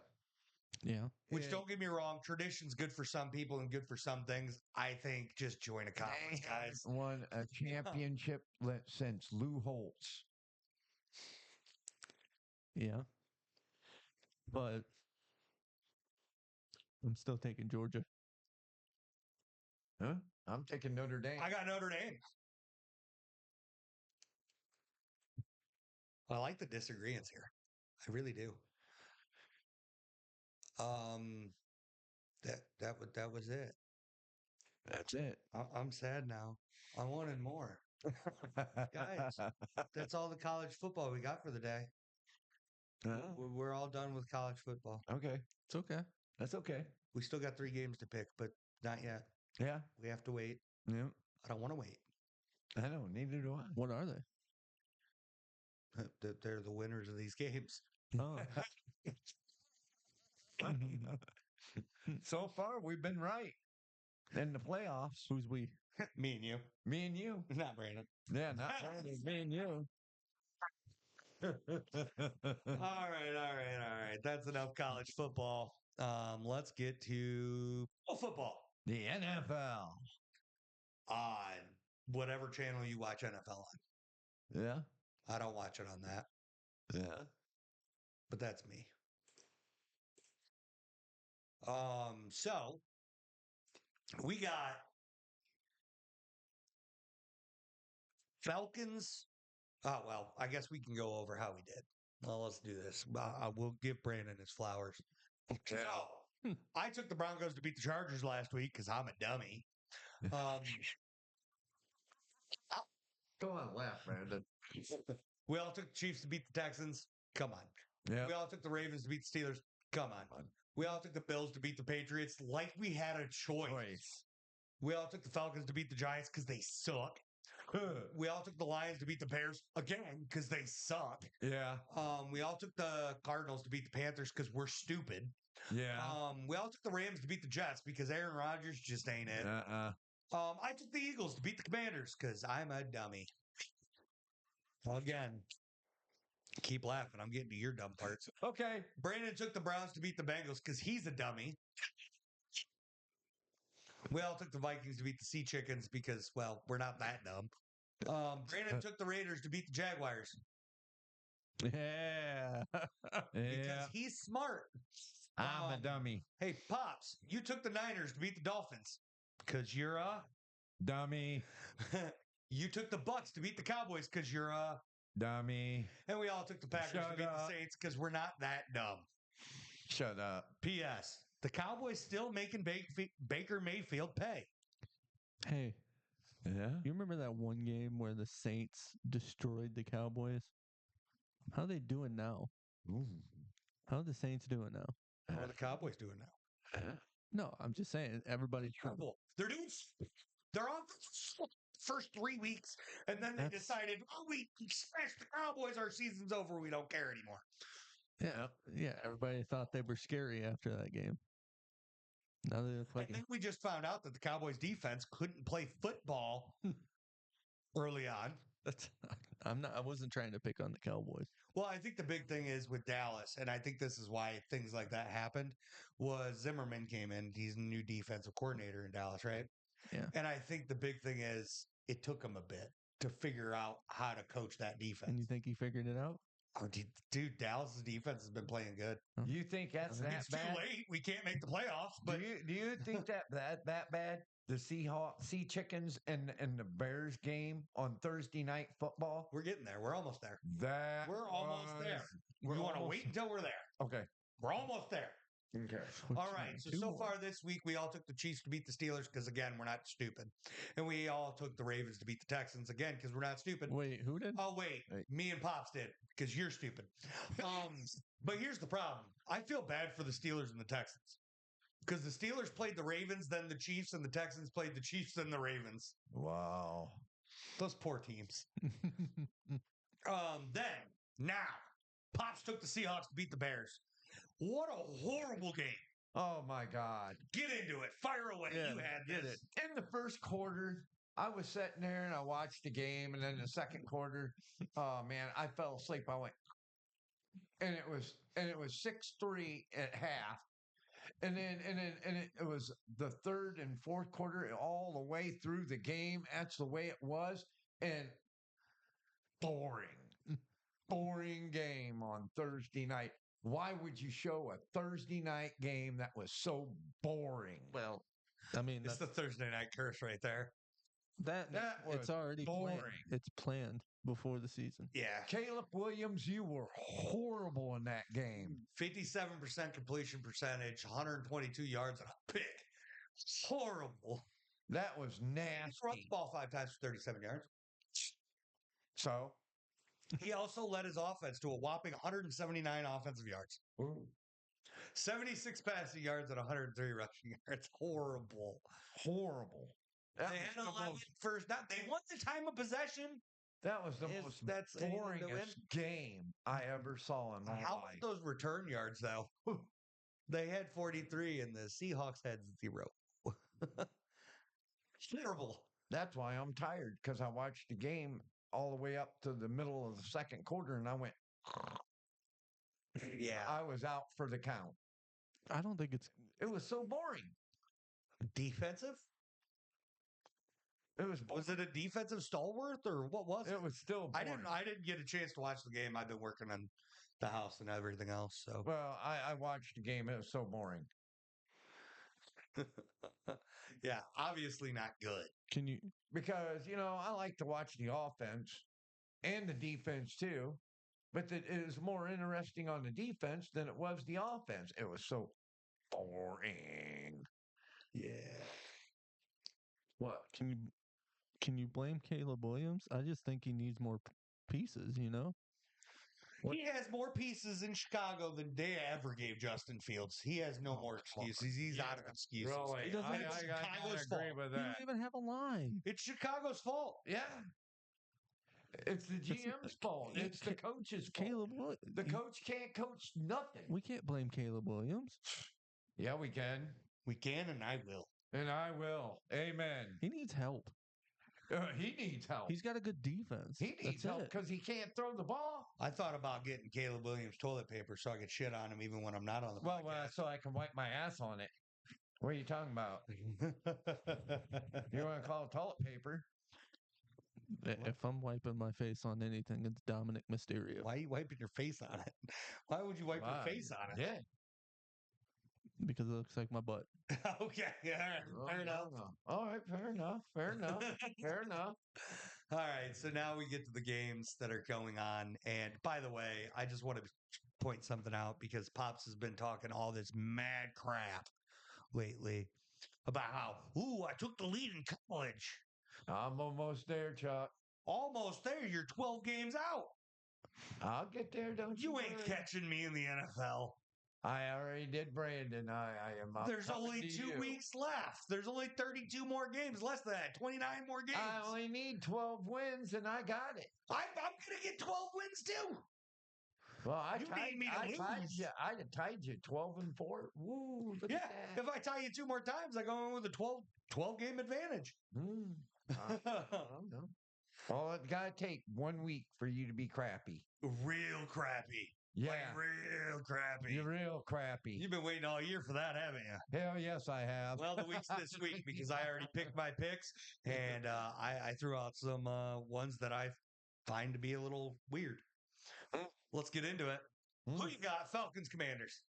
Yeah. Which, don't get me wrong, tradition's good for some people and good for some things. I think just join a conference, They guys. haven't won a championship since Lou Holtz. Yeah. But I'm still taking Georgia. Huh? I'm taking Notre Dame. I got Notre Dame. I like the disagreements here. I really do. That was it. That's it. I'm sad now. I wanted more. Guys, that's all the college football we got for the day. We're all done with college football. Okay. It's okay. That's okay. We still got 3 games to pick, but not yet. Yeah. We have to wait. Yeah. I don't want to wait. I know. Neither do I. What are they? They're the winners of these games. Oh, So far, we've been right in the playoffs. who's we? Me and you. Me and you. Not Brandon. Yeah, not Brandon, me and you. All right. That's enough college football. Let's get to football The NFL. on whatever channel you watch NFL on. Yeah. I don't watch it on that, Yeah. but that's me. So we got Falcons. Oh, well, I guess we can go over how we did. Well, let's do this. We'll give Brandon his flowers. So, I took the Broncos to beat the Chargers last week because I'm a dummy. Go on, laugh, Brandon. We all took the Chiefs to beat the Texans. Come on. Yeah. We all took the Ravens to beat the Steelers. Come on. We all took the Bills to beat the Patriots like we had a choice. We all took the Falcons to beat the Giants because they suck. We all took the Lions to beat the Bears again because they suck. Yeah. We all took the Cardinals to beat the Panthers because we're stupid. Yeah. We all took the Rams to beat the Jets because Aaron Rodgers just ain't it. I took the Eagles to beat the Commanders because I'm a dummy. Again, keep laughing. I'm getting to your dumb parts. Okay. Brandon took the Browns to beat the Bengals because he's a dummy. We all took the Vikings to beat the Sea Chickens because, well, we're not that dumb. Brandon took the Raiders to beat the Jaguars Yeah. because he's smart. I'm a dummy. Hey, Pops, you took the Niners to beat the Dolphins because you're a Dummy. You took the Bucks to beat the Cowboys because you're a Dummy. and we all took the Packers to Shut beat up. the Saints because we're not that dumb. Shut up. P.S. The Cowboys still making Baker Mayfield pay. Hey, Yeah. you remember that one game where the Saints destroyed the Cowboys? How are they doing now? How are the Saints doing now? How are the Cowboys doing now? No, I'm just saying everybody's Terrible. They're on first 3 weeks, and then they decided, oh, we smashed the Cowboys. Our season's over. We don't care anymore. Yeah. Everybody thought they were scary after that game. Now they look like I think we just found out that the Cowboys defense couldn't play football early on. I wasn't trying to pick on the Cowboys. Well, I think the big thing is with Dallas, and I think this is why things like that happened, was Zimmerman came in. He's a new defensive coordinator in Dallas, right? Yeah. And I think the big thing is it took him a bit to figure out how to coach that defense. And you think he figured it out? Oh, dude, Dallas' defense has been playing good. You think that's that It's bad? too late. We can't make the playoffs, but Do you think that bad? The Sea Chickens and the Bears game on Thursday night football. we're getting there. We're almost there. We're almost there. You want to wait until we're there. Okay. We're almost there. Okay. All right. So far this week, we all took the Chiefs to beat the Steelers because, again, we're not stupid. And we all took the Ravens to beat the Texans, again, because we're not stupid. Wait, who did? Oh, wait. Me and Pops did because you're stupid. But here's the problem. I feel bad for the Steelers and the Texans. Because the Steelers played the Ravens, then the Chiefs, and the Texans played the Chiefs, then the Ravens. Wow. Those poor teams. Then, now, Pops took the Seahawks to beat the Bears. What a horrible game. Oh my God. Get into it. Fire away. Yeah, You had get this. In the first quarter, I was sitting there and I watched the game, and then the second quarter, oh man, I fell asleep. I went, and it was 6-3 at half. It was the third and fourth quarter all the way through the game. That's the way it was. And boring, boring game on Thursday night. Why would you show a Thursday night game that was so boring? Well, I mean, It's the Thursday night curse right there. that was it's already boring. planned. It's planned before the season. Yeah. Caleb Williams, you were horrible in that game. 57% completion percentage, 122 yards, and a pick. Horrible. That was He threw the nasty. ball 5 times for 37 yards. So, He also led his offense to a whopping 179 offensive yards. 76 passing yards and 103 rushing yards. Horrible. horrible. That They was had the 11 most, first down. They won the time of possession. that was the If most that's anyone to win. boringest game I ever saw in my How about life. those return yards, though? They had 43 and the Seahawks had 0. Terrible. That's why I'm tired, because I watched the game all the way up to the middle of the second quarter, and I went, Yeah. I was out for the count. I don't think it's. It was so boring. Defensive? It was Was it a defensive stalwart or what was it? It was still I boring. didn't get a chance to watch the game. I've been working on the house and everything else. So Well, I watched the game. It was so boring. yeah, obviously not good. Can you? Because, I like to watch the offense and the defense too. But it was more interesting on the defense than it was the offense. It was so boring. Yeah. What? Can you blame Caleb Williams? I just think he needs more pieces. He has more pieces in Chicago than they ever gave Justin Fields. He has no more excuses. He's out of excuses. Really? He doesn't I have Chicago's agree fault. with He that. don't even have a line. It's Chicago's fault. Yeah. It's the GM's fault. It's the coach's fault. Caleb Williams. The coach can't coach nothing. We can't blame Caleb Williams. Yeah, we can. We can, and I will. And I will. Amen. He needs help. He needs help. He's got a good defense. He needs That's help it. because he can't throw the ball. I thought about getting Caleb Williams toilet paper so I could shit on him even when I'm not on the Well, podcast. so I can wipe my ass on it. What are you talking about? You want to call it toilet paper? If I'm wiping my face on anything, it's Dominic Mysterio. Why are you wiping your face on it? Why would you wipe your face on it? Yeah. Because it looks like my butt. Okay. All right. Fair enough. All right. Fair enough. Fair enough. Fair enough. All right. So now we get to the games that are going on. And by the way, I just want to point something out because Pops has been talking all this mad crap lately about how, ooh, I took the lead in college. I'm almost there, Chuck. Almost there. You're 12 games out. I'll get there, don't you? You ain't worry. catching me in the NFL. I already did Brandon. I am up. There's coming only to 2 you. weeks left. There's only 32 more games. Less than that. 29 more games. I only need 12 wins, and I got it. I'm going to get 12 wins too. Well, I You tied, need me to I tied lose. you. I tied you 12-4. Woo! Look Yeah. at that. If I tie you 2 more times, I go in with a 12 game advantage. I don't know. Well, it got to take 1 week for you to be crappy. Real crappy. Yeah. Like real crappy. You're real crappy. You've been waiting all year for that, haven't you? Hell yes, I have. Well, the week's this week because I already picked my picks, and I threw out some ones that I find to be a little weird. Let's get into it. Who you got? Falcons, Commanders.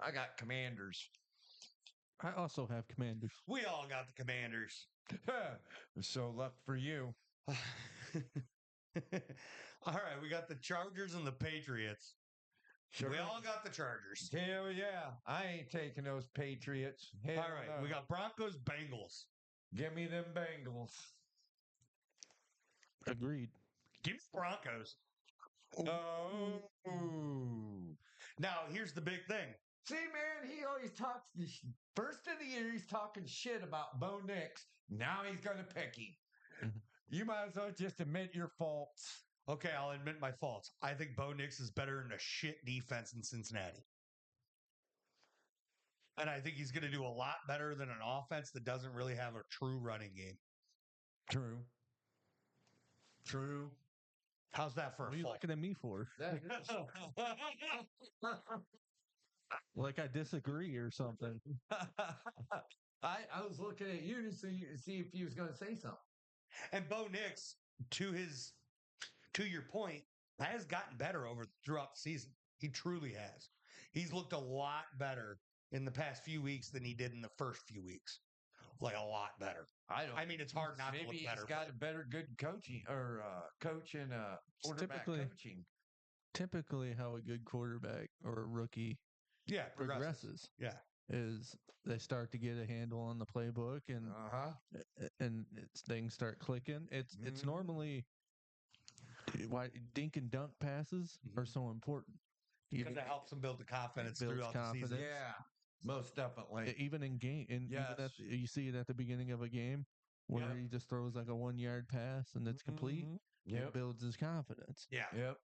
I got Commanders. I also have Commanders. We all got the Commanders. So luck for you. All right, we got the Chargers and the Patriots. Sure. We all got the Chargers. Hell yeah. I ain't taking those Patriots. Hell All right, no. we got Broncos, Bengals. Give me them Bengals. Agreed. Give me the Broncos. Oh. Now, here's the big thing. See, man, he always talks. First of the year, he's talking shit about Bo Nix. Now he's going to pick him. Mhm. You might as well just admit your faults. Okay, I'll admit my faults. I think Bo Nix is better in a shit defense in Cincinnati. And I think he's going to do a lot better than an offense that doesn't really have a true running game. True. True. How's that for What a are you fault? looking at me for? That Like I disagree or something. I was looking at you to see if you was going to say something. And Bo Nix, to your point, has gotten better throughout the season. He truly has. He's looked a lot better in the past few weeks than he did in the first few weeks. Like a lot better. I don't. I mean, it's hard not to Maybe look he's better. got a better good coaching or coach and quarterback typically- coaching. Typically, how a good quarterback or a rookie Yeah, progresses Yeah. is they start to get a handle on the playbook and things start clicking. It's Mhm. normally why dink and dunk passes are so important. Because it helps him build the confidence builds throughout the season. confidence. Yeah, most definitely. Even in game, and even Yes. you see it at the beginning of a game where Yep. he just throws like a 1 yard pass and it's complete. Mhm. It Yep. builds his confidence. Yeah. Yep.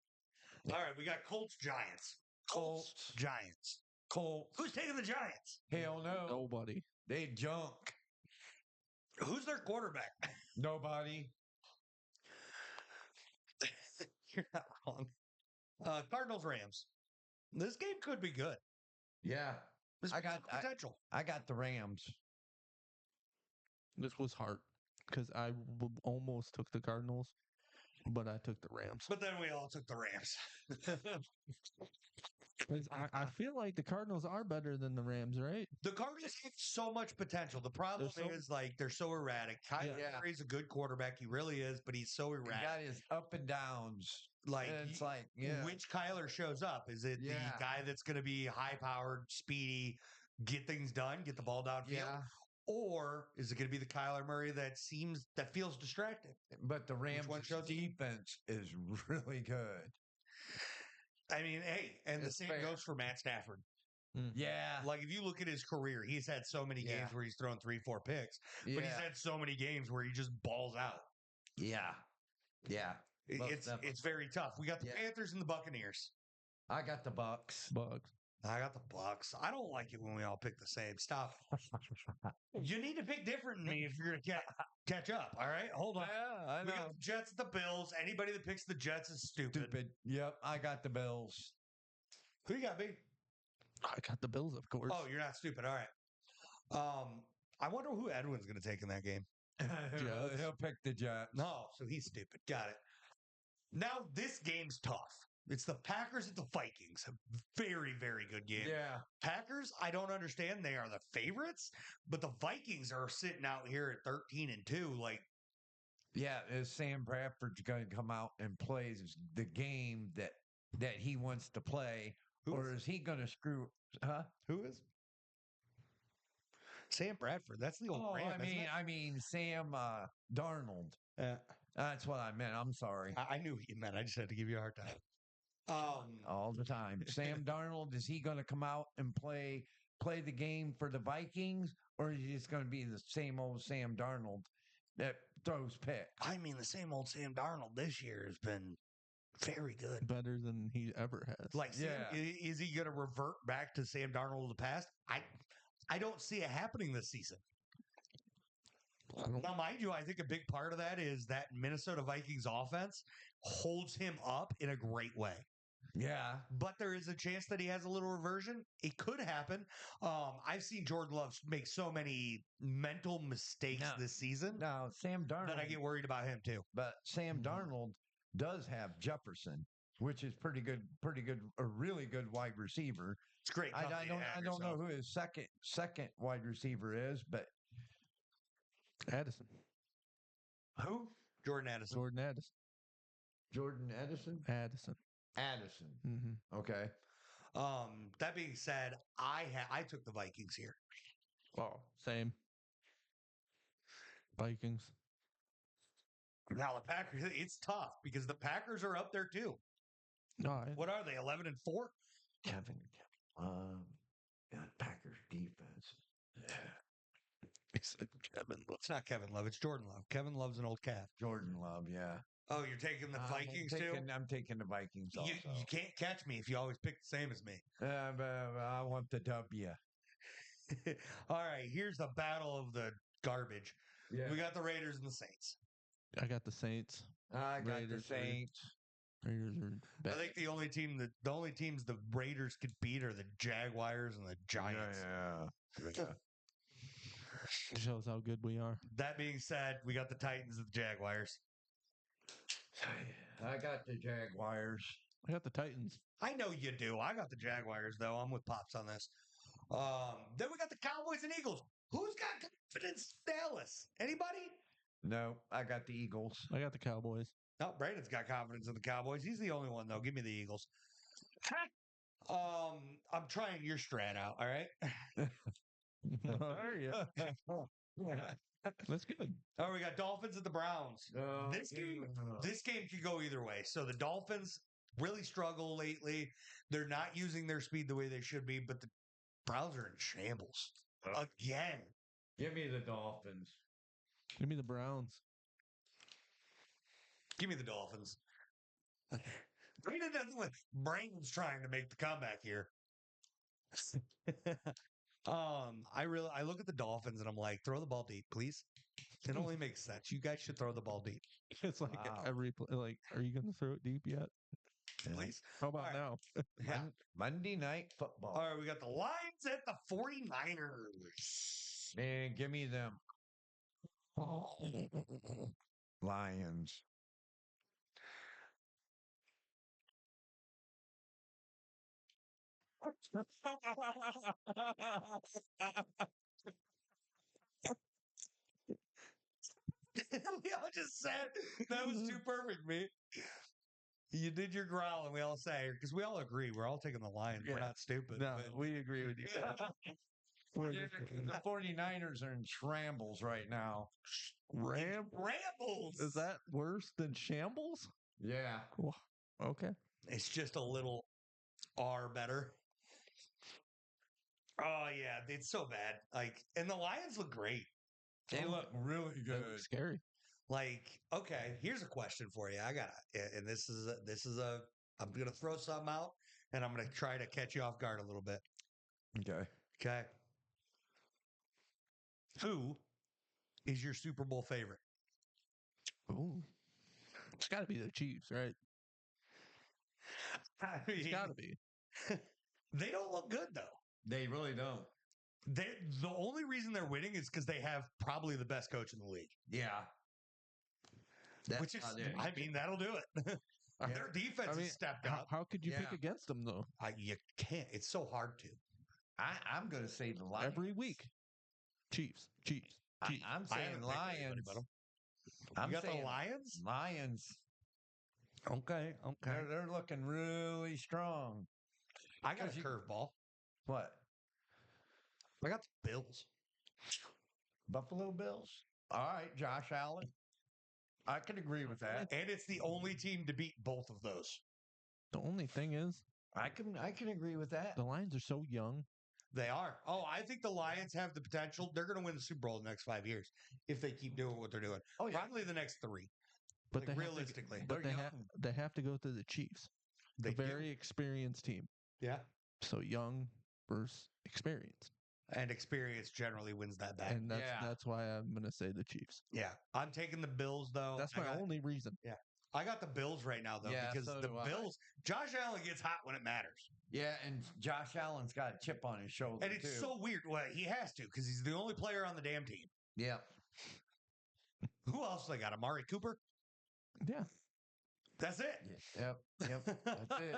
All right, we got Colts Giants. Colts. Giants. Colts. Who's taking the Giants? Hell no. Nobody. They junk. Who's their quarterback? Nobody. You're not wrong. Cardinals Rams. This game could be good. Yeah. This I got potential. I got the Rams. This was hard because I almost took the Cardinals, but I took the Rams. But then we all took the Rams. 'Cause I feel like the Cardinals are better than the Rams, right? The Cardinals have so much potential. The problem They're so- is like they're so erratic. Kyler Yeah. Murray's a good quarterback. He really is, but he's so He erratic. got his up and downs. Like And it's like, yeah. which Kyler shows up? Is it Yeah. the guy that's going to be high powered, speedy, get things done, get the ball downfield? Yeah. Or is it going to be the Kyler Murray that feels distracted? But the Rams one shows up? defense is really good. I mean, hey, and the It's same fair. goes for Matt Stafford. Yeah. Like if you look at his career, he's had so many Yeah. games where he's thrown 3-4 picks, but he's Yeah. had so many games where he just balls out. Yeah. Yeah. Most It's definitely. very tough. We got the Yeah. Panthers and the Buccaneers. I got the Bucks. Bugs. I got the Bucks. I don't like it when we all pick the same. Stop. You need to pick different than me if you're going to catch up. All right, hold on. Yeah, I We got the Jets, the Bills. Anybody that picks the Jets is stupid. Stupid. Yep, I got the Bills. Who you got, B? I got the Bills, of course. Oh, you're not stupid. All right. I wonder who Edwin's going to take in that game. Jets. He'll pick the Jets. No, so he's stupid. Got it. Now this game's tough. It's the Packers at the Vikings. A very, very good game. Yeah. Packers, I don't understand. They are the favorites, but the Vikings are sitting out here at 13-2. Like, Yeah, is Sam Bradford's going to come out and play the game that he wants to play, or is he going to screw? Huh? who is Sam Bradford? That's the old Oh, Ram, isn't it? I mean Sam Darnold. That's what I meant. I'm sorry. I knew what you meant. I just had to give you a hard time. All the time. Sam Darnold, is he going to come out and play the game for the Vikings, or is he just going to be the same old Sam Darnold that throws picks? I mean, the same old Sam Darnold this year has been very good. Better than he ever has. Like, Yeah. is he going to revert back to Sam Darnold of the past? I don't see it happening this season. Now, mind you, I think a big part of that is that Minnesota Vikings offense holds him up in a great way. Yeah. But there is a chance that he has a little reversion. It could happen. I've seen Jordan Love make so many mental mistakes No. this season Now, Sam Darnold. that I get worried about him too. But Sam Darnold does have Jefferson, which is pretty good, a really good wide receiver. It's great. I company to don't have know yourself. who his second wide receiver is, but Addison. who? Jordan Addison. Jordan Addison. Jordan Edison? Addison. Addison. Mm-hmm. Okay. That being said, I took the Vikings here. Oh, same. Vikings. Now the Packers, it's tough because the Packers are up there too. No, What are they? 11-4? Kevin. Yeah, Packers defense. He said Kevin Love. It's not Kevin Love. It's Jordan Love. Kevin Love's an old cat. Jordan Love, yeah. Oh, you're taking the Vikings too? I'm taking the Vikings You, also. you can't catch me if you always pick the same as me. But I want the W. All right, here's the battle of the garbage. Yeah. We got the Raiders and the Saints. I got the Saints. I got the Raiders are- Saints. Raiders are bad. I think the only teams the Raiders could beat are the Jaguars and the Giants. Yeah. Shows how good we are. That being said, we got the Titans and the Jaguars. I got the Jaguars. I got the Titans. I know you do. I got the Jaguars though. I'm with Pops on this. Then we got the Cowboys and Eagles. Who's got confidence in Dallas? Anybody? No, I got the Eagles. I got the Cowboys. No, Brandon's got confidence in the Cowboys. He's the only one though. Give me the Eagles. I'm trying your strat out. All right. Are you? That's good. Oh, we got Dolphins and the Browns. This game could go either way. So the Dolphins really struggle lately. They're not using their speed the way they should be, but the Browns are in shambles again. Give me the Dolphins. Give me the Browns. Give me the Dolphins. Brandon doesn't win. Brandon's trying to make the comeback here. I look at the Dolphins and I'm like, throw the ball deep, please. It only makes sense. You guys should throw the ball deep, It's like Wow. every like, are you going to throw it deep yet? please. How about All right. now? Yeah. Monday Night Football. All right, we got the Lions at the 49ers. Man, give me them. Lions. We all just said that was too perfect, me. You did your growl, and we all say because we all agree we're all taking the Lions. We're Yeah. not stupid. No, but- we agree with you. The 49ers are in shambles right now. Rambles. Is that worse than shambles? Yeah. Okay. It's just a little R better. Oh yeah, it's so bad. Like, and the Lions look great. They look really That good. looks scary. Like, okay, here's a question for you. I got, and this is a. I'm gonna throw something out, and I'm gonna try to catch you off guard a little bit. Okay. Okay. Who is your Super Bowl favorite? Ooh. It's got to be the Chiefs, right? I It's mean, got to be. they don't look good though. They really don't. The only reason they're winning is because they have probably the best coach in the league. Yeah. Which is, how they- I mean, that'll do it. Their defense has stepped how, up. how could you pick Yeah. against them, though? You can't. It's so hard to. I'm going to say the Lions. Every week. Chiefs. I'm I saying haven't picked anybody Lions. but 'em. I'm You got the saying Lions? Lions. Okay. They're looking really strong. I got a 'Cause you- curveball. What? I got the Bills. Buffalo Bills? All right, Josh Allen. I can agree with that. And it's the only team to beat both of those. The only thing is, I can agree with that. the Lions are so young. They are. Oh, I think the Lions have the potential. They're going to win the Super Bowl in the next 5 years if they keep doing what they're doing. Oh, yeah. Probably the next 3. But Like, they have to- realistically. but They're they have to go through the Chiefs. They a do. very experienced team. Yeah. So young versus experienced. And experience generally wins that back. And Yeah. that's why I'm going to say the Chiefs. Yeah. I'm taking the Bills, though. That's I my got, only reason. I got the Bills right now, though, Yeah, because so the do I. Bills, Josh Allen gets hot when it matters. Yeah, and Josh Allen's got a chip on his shoulder. And it's too. so weird. Well, he has to because he's the only player on the damn team. Yeah. Who else they got? Amari Cooper? Yeah. That's it. Yep. Yep. That's it.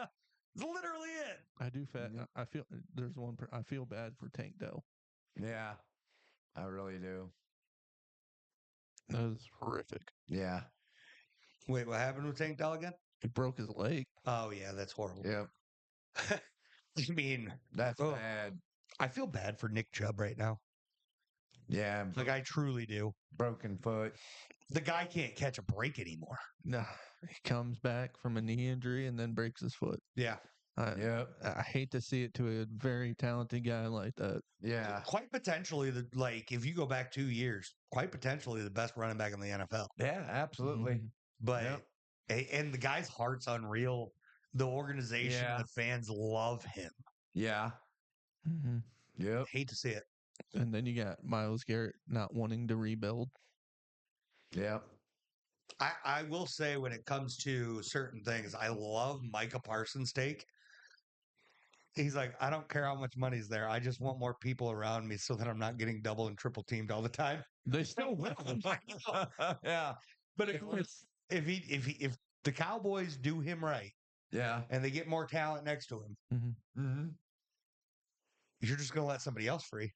It's literally it. I do. Yep. I feel there's one. I feel bad for Tank Dell. Yeah. I really do. That was horrific. Yeah. Wait, what happened with Tank Dell again? He broke his leg. Oh, yeah, that's horrible. Yep. I mean, That's Oh. bad. I feel bad for Nick Chubb right now. Yeah. Like, I truly do. Broken foot. The guy can't catch a break anymore. Nah, he comes back from a knee injury and then breaks his foot. Yeah. Yep. I hate to see it to a very talented guy like that. Yeah. Quite potentially, if you go back 2 years, quite potentially the best running back in the NFL. Yeah, absolutely. Mhm. But Yep. and the guy's heart's unreal. The organization Yeah. and the fans love him. Yeah. Mhm. Yep. Hate to see it. And then you got Miles Garrett not wanting to rebuild. Yep. I will say when it comes to certain things, I love Micah Parsons' take. He's like, I don't care how much money's there. I just want more people around me so that I'm not getting double and triple teamed all the time. They still will. Yeah. But if the Cowboys do him right Yeah. and they get more talent next to him, Mhm. Mm-hmm. you're just going to let somebody else free.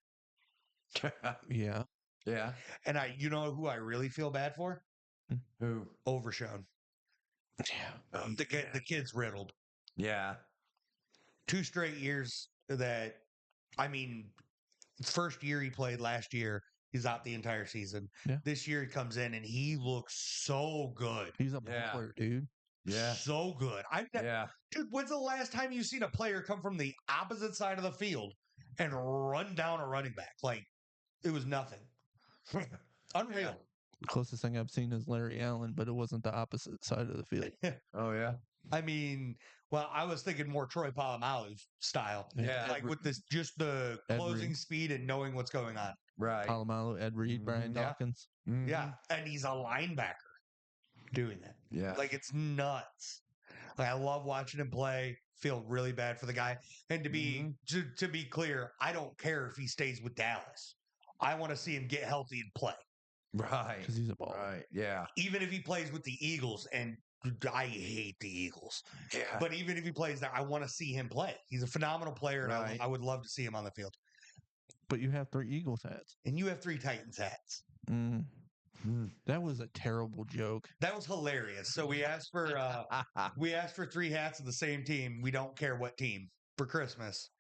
Yeah. Yeah. And you know who I really feel bad for? Who? Overshown. Yeah. The kid's riddled. Yeah. 2 straight years that, I mean, first year he played last year, he's out the entire season. Yeah. This year he comes in and he looks so good. He's a Yeah. baller, dude. Yeah. So good. Yeah. Dude, when's the last time you seen a player come from the opposite side of the field and run down a running back? Like, it was nothing. Unreal. Closest thing I've seen is Larry Allen, but it wasn't the opposite side of the field. Oh yeah. I mean, well, I was thinking more Troy Polamalu style. Yeah. Like with this, just the Ed closing Reed. speed and knowing what's going on. Right. Palomalu, Ed Reed, Brian Yeah. Dawkins. Mhm. Yeah. And he's a linebacker doing that. Yeah. Like, it's nuts. Like, I love watching him play. Feel really bad for the guy. And to be to be clear, I don't care if he stays with Dallas. I want to see him get healthy and play. Right. Because he's a baller. Right. Yeah. Even if he plays with the Eagles, and I hate the Eagles. Yeah. But even if he plays there, I want to see him play. He's a phenomenal player, and Right. I would love to see him on the field. But you have 3 Eagles hats. And you have 3 Titans hats. Mm. Mm. That was a terrible joke. That was hilarious. So we asked for 3 hats of the same team. We don't care what team for Christmas.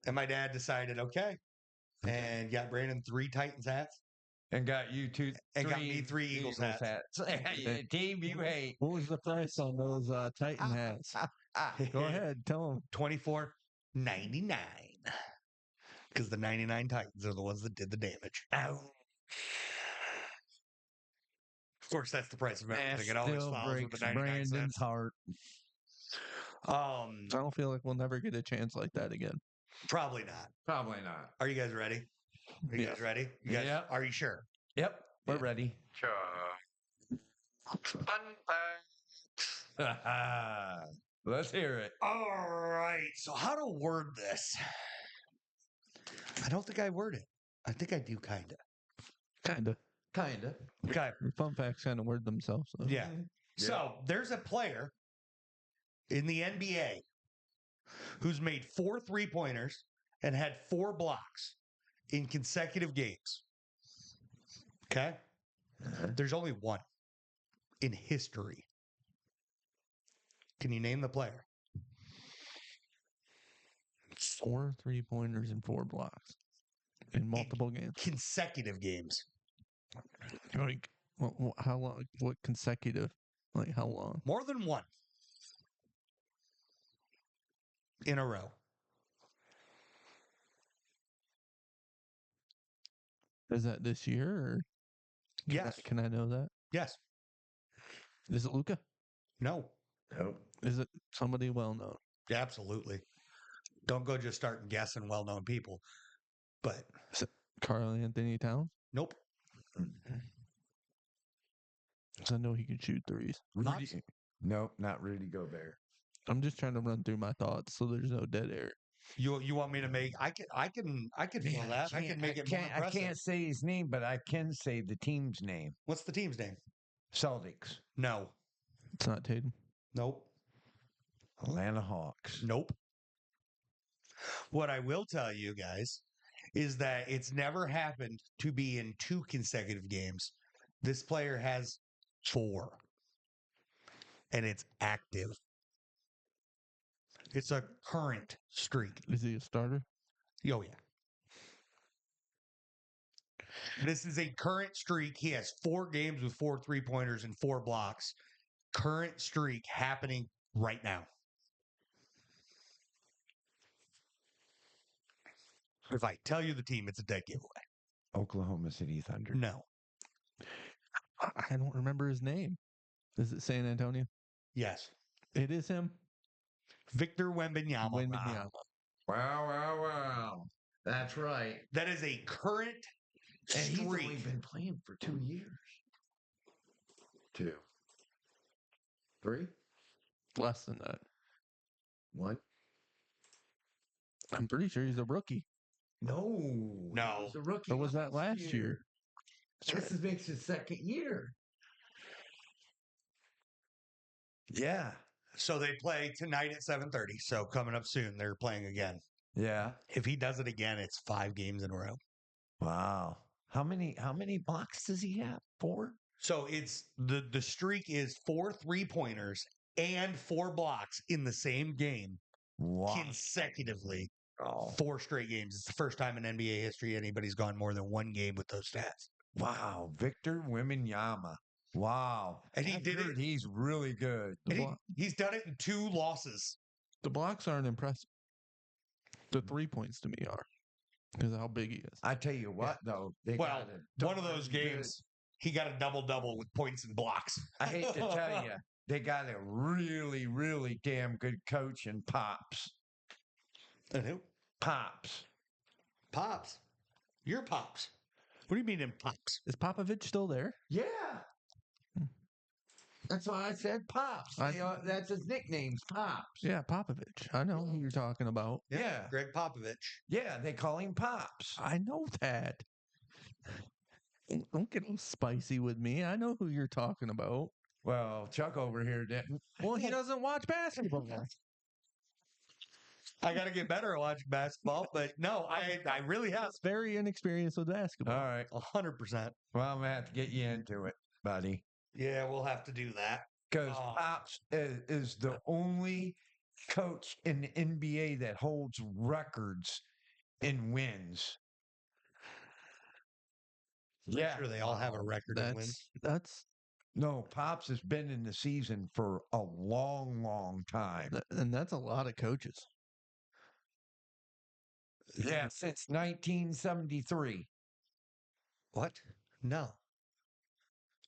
And my dad decided, okay, and got Brandon 3 Titans hats. And got you two. And got me 3 Eagles hats. Yeah, team you hate. What was the price on those Titan hats? Go ahead, tell them. $24.99. Because the 99 Titans are the ones that did the damage. Ow. Of course, that's the price of everything. That It always still follows with breaks the 99 Brandon's cents. heart. I don't feel like we'll never get a chance like that again. Probably not. Probably not. Are you guys ready? Are you Yeah. guys ready? You guys, Yep. Are you sure? Yep. We're Yeah. ready. Sure. Fun fact. Let's hear it. All right. So how to word this? I don't think I word it. I think I do kind of. Kind of. Kinda. Okay. Fun facts kind of word themselves. So. Yeah. Yeah. So there's a player in the NBA who's made 4 3-pointers and had 4 blocks in consecutive games. Okay. There's only one in history. Can you name the player? 4 3-pointers and 4 blocks in multiple games. Consecutive games. Like, how long? What consecutive? Like, how long? More than one in a row. Is that this year? Or Yes. Can I know that? Yes. Is it Luca? No. Nope. Is it somebody well known? Yeah, absolutely. Don't go just starting guessing well-known people. But Is it Carl Anthony Towns? nope. Because I know he can shoot threes. Rudy. Nope, not Rudy Gobert. I'm just trying to run through my thoughts so there's no dead air. You want me to make? I can feel that. I can make it more I impressive. can't say his name, but I can say the team's name. What's the team's name? Celtics. No. It's not Tatum. Nope. Atlanta Hawks. Nope. What I will tell you guys is that it's never happened to be in 2 consecutive games. This player has 4. And it's active. It's a current streak. Is he a starter? Oh, yeah. This is a current streak. He has 4 games with 4 3-pointers and 4 blocks. Current streak happening right now. If I tell you the team, it's a dead giveaway. Oklahoma City Thunder. No. I don't remember his name. Is it San Antonio? Yes. It is him. Victor Wembanyama. Wembanyama. Wow. That's right. That is a current And he's only streak. been playing for 2 years. 2. 3. Less than that. 1. I'm pretty sure he's a rookie. No. No. He was a rookie. Or was that last year? This makes his second year. Yeah. So they play tonight at 7:30. So coming up soon, they're playing again. Yeah. If he does it again, it's 5 games in a row. Wow. How many blocks does he have? 4? So it's the streak is 4 3-pointers and 4 blocks in the same game Wow. consecutively. Oh. 4 straight games. It's the first time in NBA history anybody's gone more than 1 game with those stats. Wow. Victor Wembanyama. Wow. And he I've did heard it. He's really good. And he's done it in 2 losses. The blocks aren't impressive. The 3 points to me are because of how big he is. I tell you what, though. Well, one of those games, he got a double-double with points and blocks. I hate to tell you, they got a really, really damn good coach in Pops. And who? Pops. Pops. Your Pops. What do you mean in Pops? Is Popovich still there? Yeah. That's why I said Pops. That's his nickname's Pops. Yeah, Popovich. I know who you're talking about. Yeah. Greg Popovich. Yeah, they call him Pops. I know that. Don't get all spicy with me. I know who you're talking about. Well, Chuck over here didn't. Well, he doesn't watch basketball. I got to get better at watching basketball, but no, I really have. He's very inexperienced with basketball. All right. 100%. Well, I'm going to have to get you into it, buddy. Yeah, we'll have to do that. Because Pops is the only coach in the NBA that holds records in wins. Yeah, sure they all have a record in wins. No, Pops has been in the season for a long, long time. And that's a lot of coaches. Yeah, since 1973. What? No.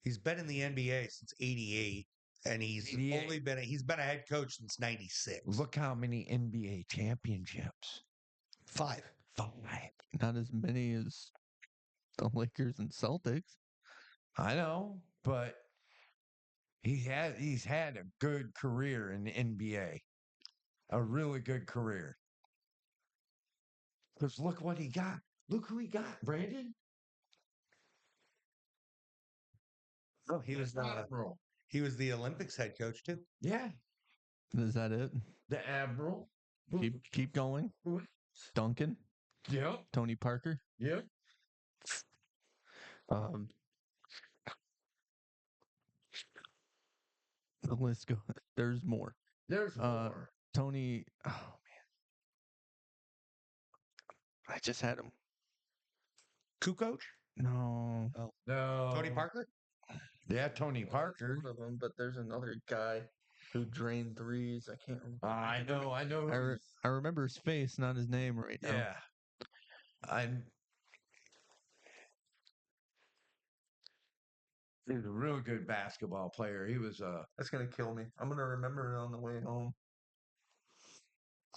He's been in the NBA since 88, and he's been a head coach since 96. Look how many NBA championships. 5. Not as many as the Lakers and Celtics. I know, but he's had a good career in the NBA. A really good career. Because look what he got. Look who he got, Brandon. Oh, he was the Olympics head coach too. Yeah. Is that it? The Admiral. Keep going. Duncan. Yep. Tony Parker. Yep. The list goes. There's more. There's more. Tony. Oh man, I just had him. Kukoc? No. Oh no. Tony Parker? Yeah, Tony Parker. One of them, but there's another guy who drained threes. I can't remember. I know. I remember his face, not his name right now. Yeah. He was a real good basketball player. He was That's gonna kill me. I'm gonna remember it on the way home.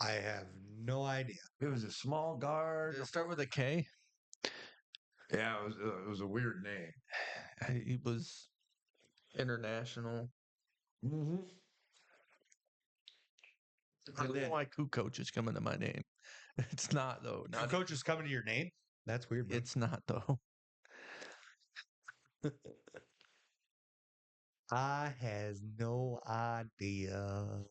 I have no idea. He was a small guard. Did it start with a K? Yeah, it was a weird name. He was international. Mm-hmm. I don't know why Kukoc is coming to my name. It's not though. Kukoc is coming to your name? That's weird. Bro. It's not though. I has no idea.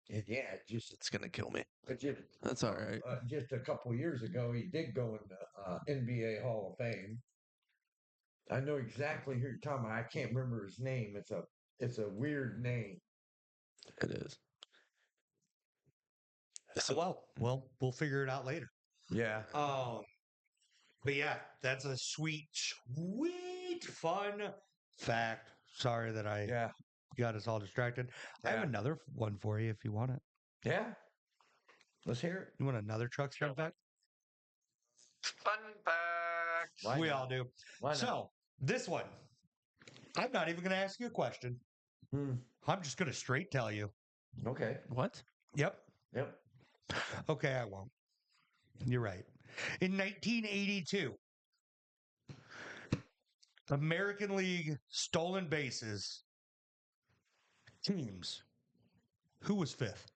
And yeah, It's gonna kill me. just That's all right. Just a couple years ago, he did go in the NBA Hall of Fame. I know exactly who you're talking about. I can't remember his name. It's a weird name. It is. Well, we'll figure it out later. Yeah. But yeah, that's a sweet, fun fact. Sorry that I got us all distracted. I have Yeah. another one for you if you want it. Yeah. Let's hear it. You want another truck fun fact? Fun fact. Why We not? all do. Why not? So, this one, I'm not even going to ask you a question. Hmm. I'm just going to straight tell you. Okay. What? Yep. Yep. Okay, I won't. You're right. In 1982, American League stolen bases teams. Who was fifth?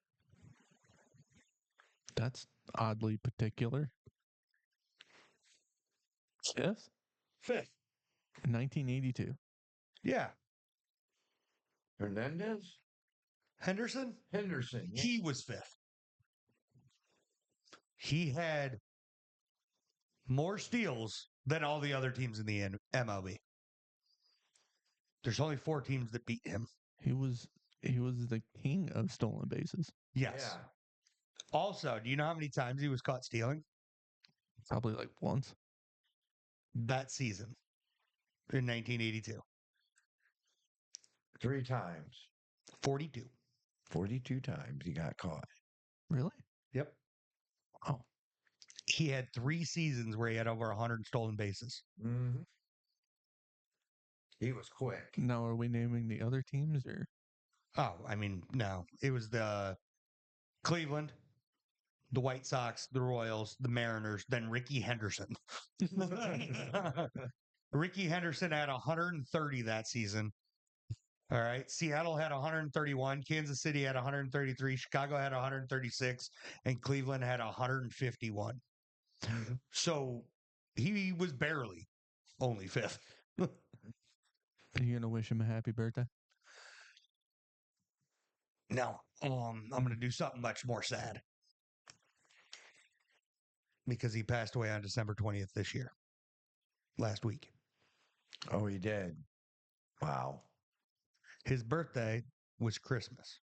That's oddly particular. Fifth? Fifth. 1982. Yeah. Hernandez? Henderson? Henderson. Yeah. He was fifth. He had more steals than all the other teams in the MLB. There's only 4 teams that beat him. He was the king of stolen bases. Yes. Yeah. Also, do you know how many times he was caught stealing Probably like once. that season in 1982? 3 times. 42. 42 times he got caught. Really? Yep. Oh, He had 3 seasons where he had over 100 stolen bases. Mm-hmm. He was quick. now are we naming the other teams or? Oh, I mean, no. It was the Cleveland, the White Sox, the Royals, the Mariners, then Ricky Henderson. Ricky Henderson had 130 that season. All right. Seattle had 131. Kansas City had 133. Chicago had 136. And Cleveland had 151. So he was barely only fifth. Are you gonna wish him a happy birthday? No, I'm going to do something much more sad because he passed away on December 20th this year, last week. Oh, he did. Wow. His birthday was Christmas.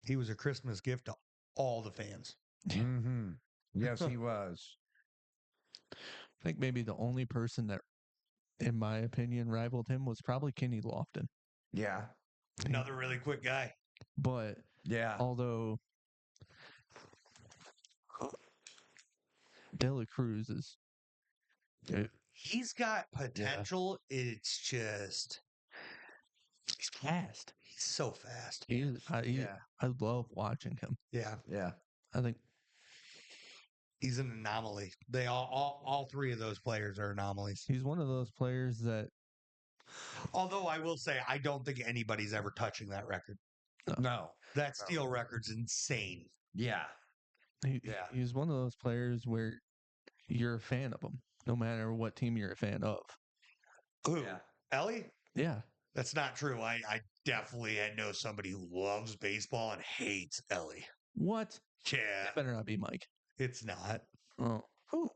He was a Christmas gift to all the fans. Mm-hmm. Yes, he was. I think maybe the only person that, in my opinion, rivaled him was probably Kenny Lofton. Yeah. Another really quick guy. But Yeah. although De La Cruz is He's got potential. It's just he's fast. he's so fast. Yeah. I love watching him. Yeah, Yeah. I think he's an anomaly. They all 3 of those players are anomalies. he's one of those players that Although I will say, I don't think anybody's ever touching that record. No. That steal record's insane. Yeah. Yeah. he's one of those players where you're a fan of him, no matter what team you're a fan of. Who? Yeah. Ellie? Yeah. That's not true. I definitely know somebody who loves baseball and hates Ellie. What? Yeah, That better not be Mike. it's not. Oh. Who?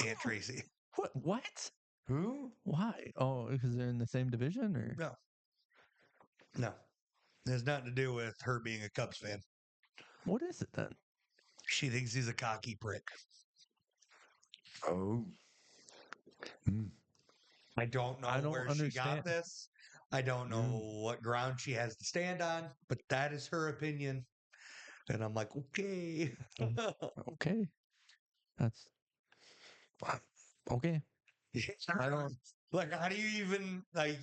Aunt Tracy. What? Who? Why? Oh, because they're in the same division, or No. No. It has nothing to do with her being a Cubs fan. what is it then? She thinks he's a cocky prick. Oh. I don't know I don't where she got understand. this. I don't know what ground she has to stand on, but that is her opinion. And I'm like, okay. Okay. That's okay. I don't like. How do you even like?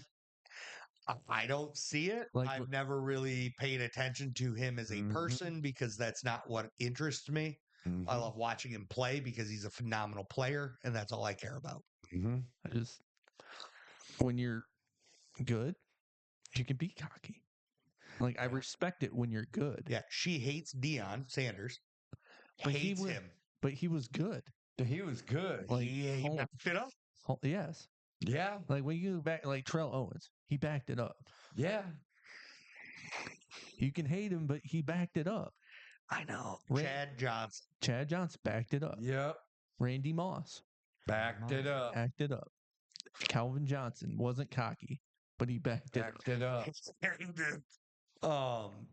I don't see it. Like, I've never really paid attention to him as a Mhm. person because that's not what interests me. Mm-hmm. I love watching him play because he's a phenomenal player, and that's all I care about. Mm-hmm. I just when you're good, you can be cocky. Like I respect it when you're good. Yeah, she hates Deion Sanders. But he Hates was- him. But he was good. He was good. Like He hold- backed it up. yes. Yeah. Like when you back like Terrell Owens, he backed it up. Yeah. You can hate him, but he backed it up. I know. Ra- Chad Johnson. Chad Johnson backed it up. Yep. Randy Moss Backed it up. backed it up. Calvin Johnson wasn't cocky, but he backed it up. Backed it up.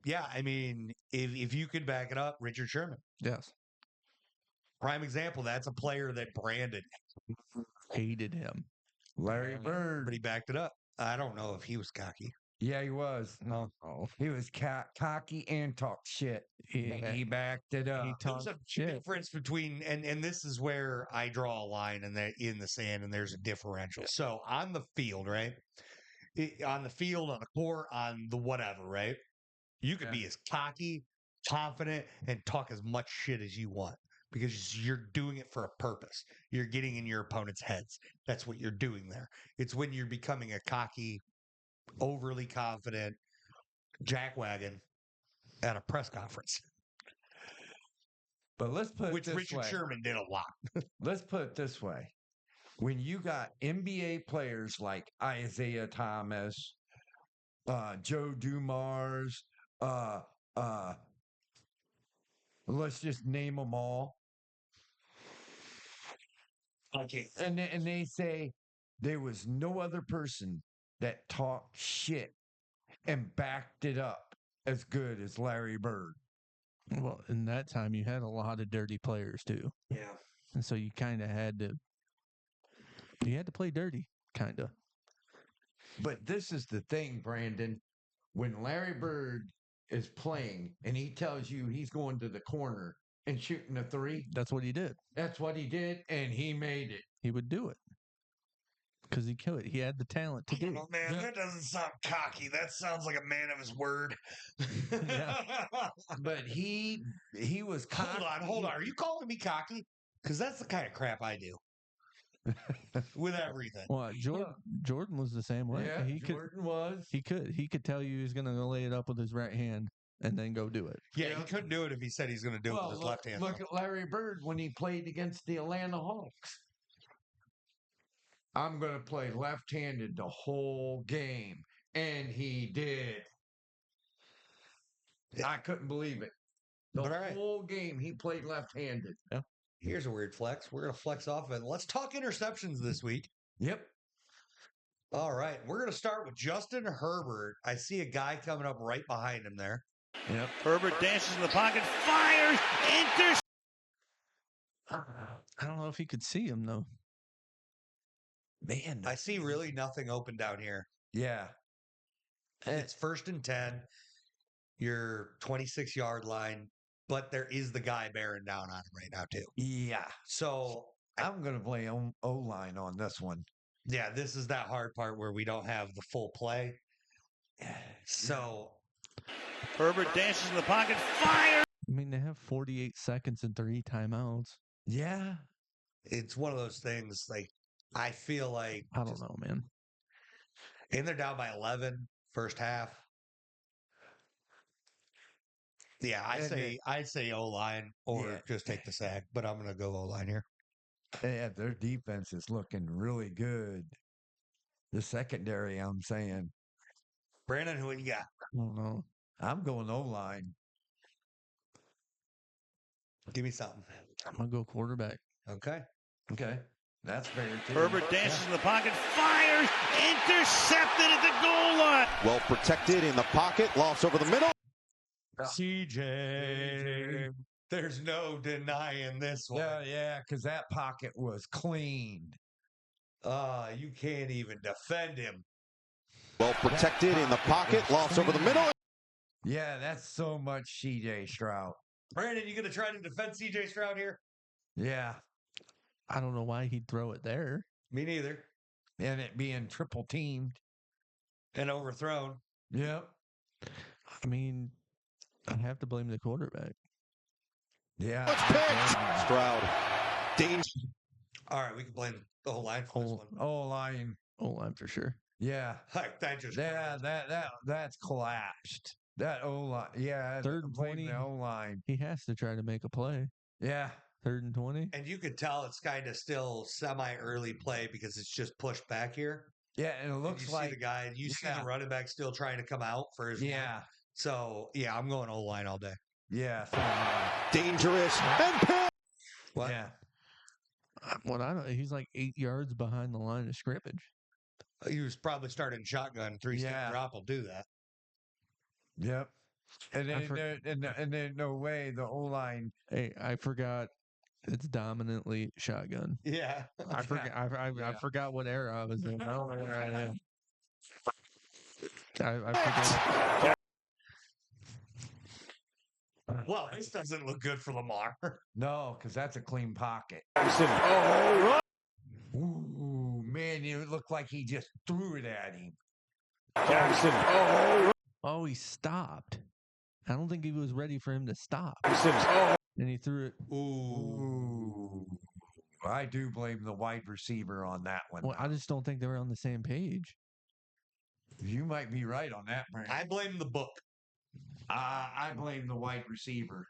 Yeah, I mean, if you could back it up, Richard Sherman. Yes. Prime example, that's a player that Brandon Hated him. Larry Bird. But he backed it up. I don't know if he was cocky. Yeah, he was. No. He was cocky and talk shit. Yeah. He backed it up. He There's talked a shit. difference between, and this is where I draw a line in the sand, and there's a differential. So on the field, right? On the field, on the court, on the whatever, right? You could be as cocky, confident, and talk as much shit as you want because you're doing it for a purpose. You're getting in your opponent's heads. That's what you're doing there. It's when you're becoming a cocky, overly confident jackwagon at a press conference, But let's put it which this Richard way. Sherman did a lot. Let's put it this way. When you got NBA players like Isaiah Thomas, Joe Dumars, let's just name them all. Okay. And they say there was no other person that talked shit and backed it up as good as Larry Bird. Well, in that time, you had a lot of dirty players too, Yeah. and so you kind of had to. You had to play dirty, kind of. But this is the thing, Brandon. When Larry Bird is playing and he tells you he's going to the corner and shooting a three, That's what he did. that's what he did, and he made it. He would do it because he killed it. He had the talent to do it. Oh, man, Yeah. that doesn't sound cocky. That sounds like a man of his word. Yeah. But he was cocky. Hold on. Are you calling me cocky? Because that's the kind of crap I do with everything. Well, Jordan was the same way. Yeah, he Jordan was. He could tell you he's going to lay it up with his right hand and then go do it. Yeah, he couldn't do it if he said he's going to do it with his left hand. Look at Larry Bird when he played against the Atlanta Hawks. I'm going to play left-handed the whole game. And he did. I couldn't believe it. The But all right. whole game he played left-handed. Here's a weird flex. We're going to flex off it. Let's talk interceptions this week. Yep. All right. We're going to start with Justin Herbert. I see a guy coming up right behind him there. Yep. Herbert dances in the pocket, fires, interception. I don't know if he could see him, though. Man. I see really nothing open down here. Yeah. It's 1st and 10, your 26-yard line, but there is the guy bearing down on him right now, too. Yeah. So, I'm going to play O-line on this one. yeah, this is that hard part where we don't have the full play. So, Herbert dances in the pocket, fires. I mean, they have 48 seconds and 3 timeouts. Yeah. it's one of those things, like, I feel like, I don't know, man. and they're down by 11 first half. Yeah, I'd say O-line or just take the sack, but I'm going to go O-line here. Yeah, their defense is looking really good. The secondary, I'm saying. Brandon, who you got? I don't know. I'm going O-line. Give me something. I'm going to go quarterback. Okay. Okay. That's fair, too. Herbert dances in the pocket, fires, intercepted at the goal line. Well protected in the pocket, loss over the middle. CJ. There's no denying this one. Yeah, because that pocket was cleaned. You can't even defend him. Well protected in the pocket, loss over the middle. Yeah, that's so much CJ Stroud. Brandon, you going to try to defend CJ Stroud here? Yeah. I don't know why he'd throw it there. Me neither. And it being triple teamed. And overthrown. Yep. I mean, I have to blame the quarterback. Yeah. Let's pick. Stroud. Dean. All right, we can blame the whole line for this one. O-line. O-line for sure. Yeah. Like, that just That's collapsed. That O-line. Yeah. Third and blame 20. the O-line. He has to try to make a play. Yeah. 3rd and 20. And you could tell it's kind of still semi-early play because it's just pushed back here. Yeah, and it And looks you like see the guy, you see yeah. the running back still trying to come out for his yeah, So, yeah, I'm going O-line all day. yeah, so am I. Dangerous. And pick. What? Yeah, What I don't. He's like 8 yards behind the line of scrimmage. He was probably starting shotgun. 3-step Yeah. drop will do that. yep. And I then, and then no way the O-line. Hey, I forgot It's dominantly shotgun. Yeah. I forgot. I forgot what era I was in. I don't know where I am. I forget. Well, this doesn't look good for Lamar. No, because that's a clean pocket. Ooh, man, it looked like he just threw it at him. Oh, he stopped. I don't think he was ready for him to stop. And he threw it. Ooh. I do blame the wide receiver on that one. Well, I just don't think they were on the same page. You might be right on that, Brandon. I blame the book. I blame the wide receiver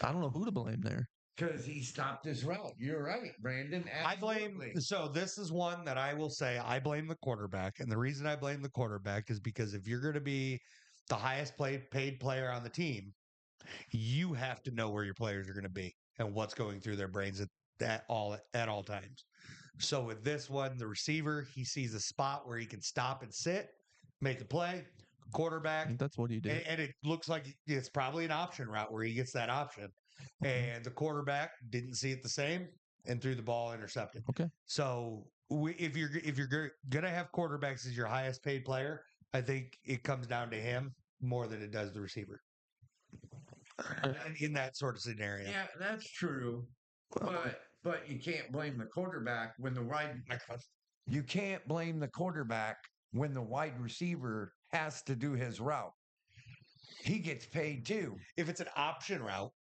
I don't know who to blame there. because he stopped his route. You're right, Brandon. I blame. Absolutely. So this is one that I will say I blame the quarterback, and the reason I blame the quarterback is because if you're going to be the highest paid player on the team, you have to know where your players are going to be and what's going through their brains at all times. So with this one, the receiver, he sees a spot where he can stop and sit, make a play. I Quarterback, think that's what he did. and it looks like it's probably an option route where he gets that option. And the quarterback didn't see it the same and threw the ball intercepted. Okay. So if you're gonna have quarterbacks as your highest paid player, I think it comes down to him more than it does the receiver. In that sort of scenario. Yeah, that's true. But you can't blame the quarterback when the you can't blame the quarterback when the wide receiver has to do his route. He gets paid too. If it's an option route,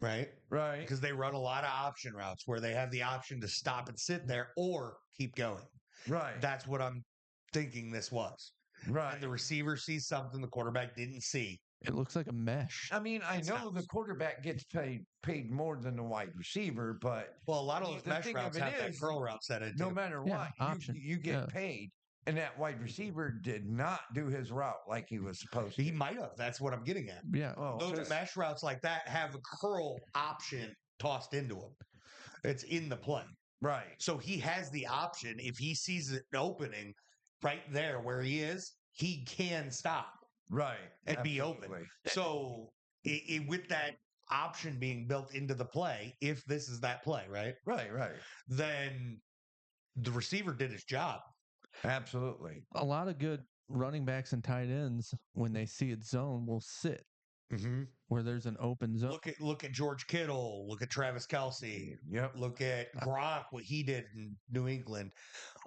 right? Right. Because they run a lot of option routes where they have the option to stop and sit there or keep going. Right. That's what I'm thinking this was. Right. And the receiver sees something the quarterback didn't see. It looks like a mesh. I mean, I know the quarterback gets paid more than the wide receiver, but Well, a lot of those the mesh thing routes of it have that is, curl route set into no it. matter Yeah, what, option. you get Yeah. paid. And that wide receiver did not do his route like he was supposed to. He might have. That's what I'm getting at. Yeah. Oh, Those mesh routes like that have a curl option tossed into them. It's in the play. right. So he has the option. If he sees an opening right there where he is, he can stop Right. and be open. Absolutely. So with that option being built into the play, if this is that play, right? Right. Then the receiver did his job. Absolutely. A lot of good running backs and tight ends, when they see it zone, will sit Mm-hmm. where there's an open zone. Look at George Kittle. Look at Travis Kelce. Yep. Look at Gronk, what he did in New England.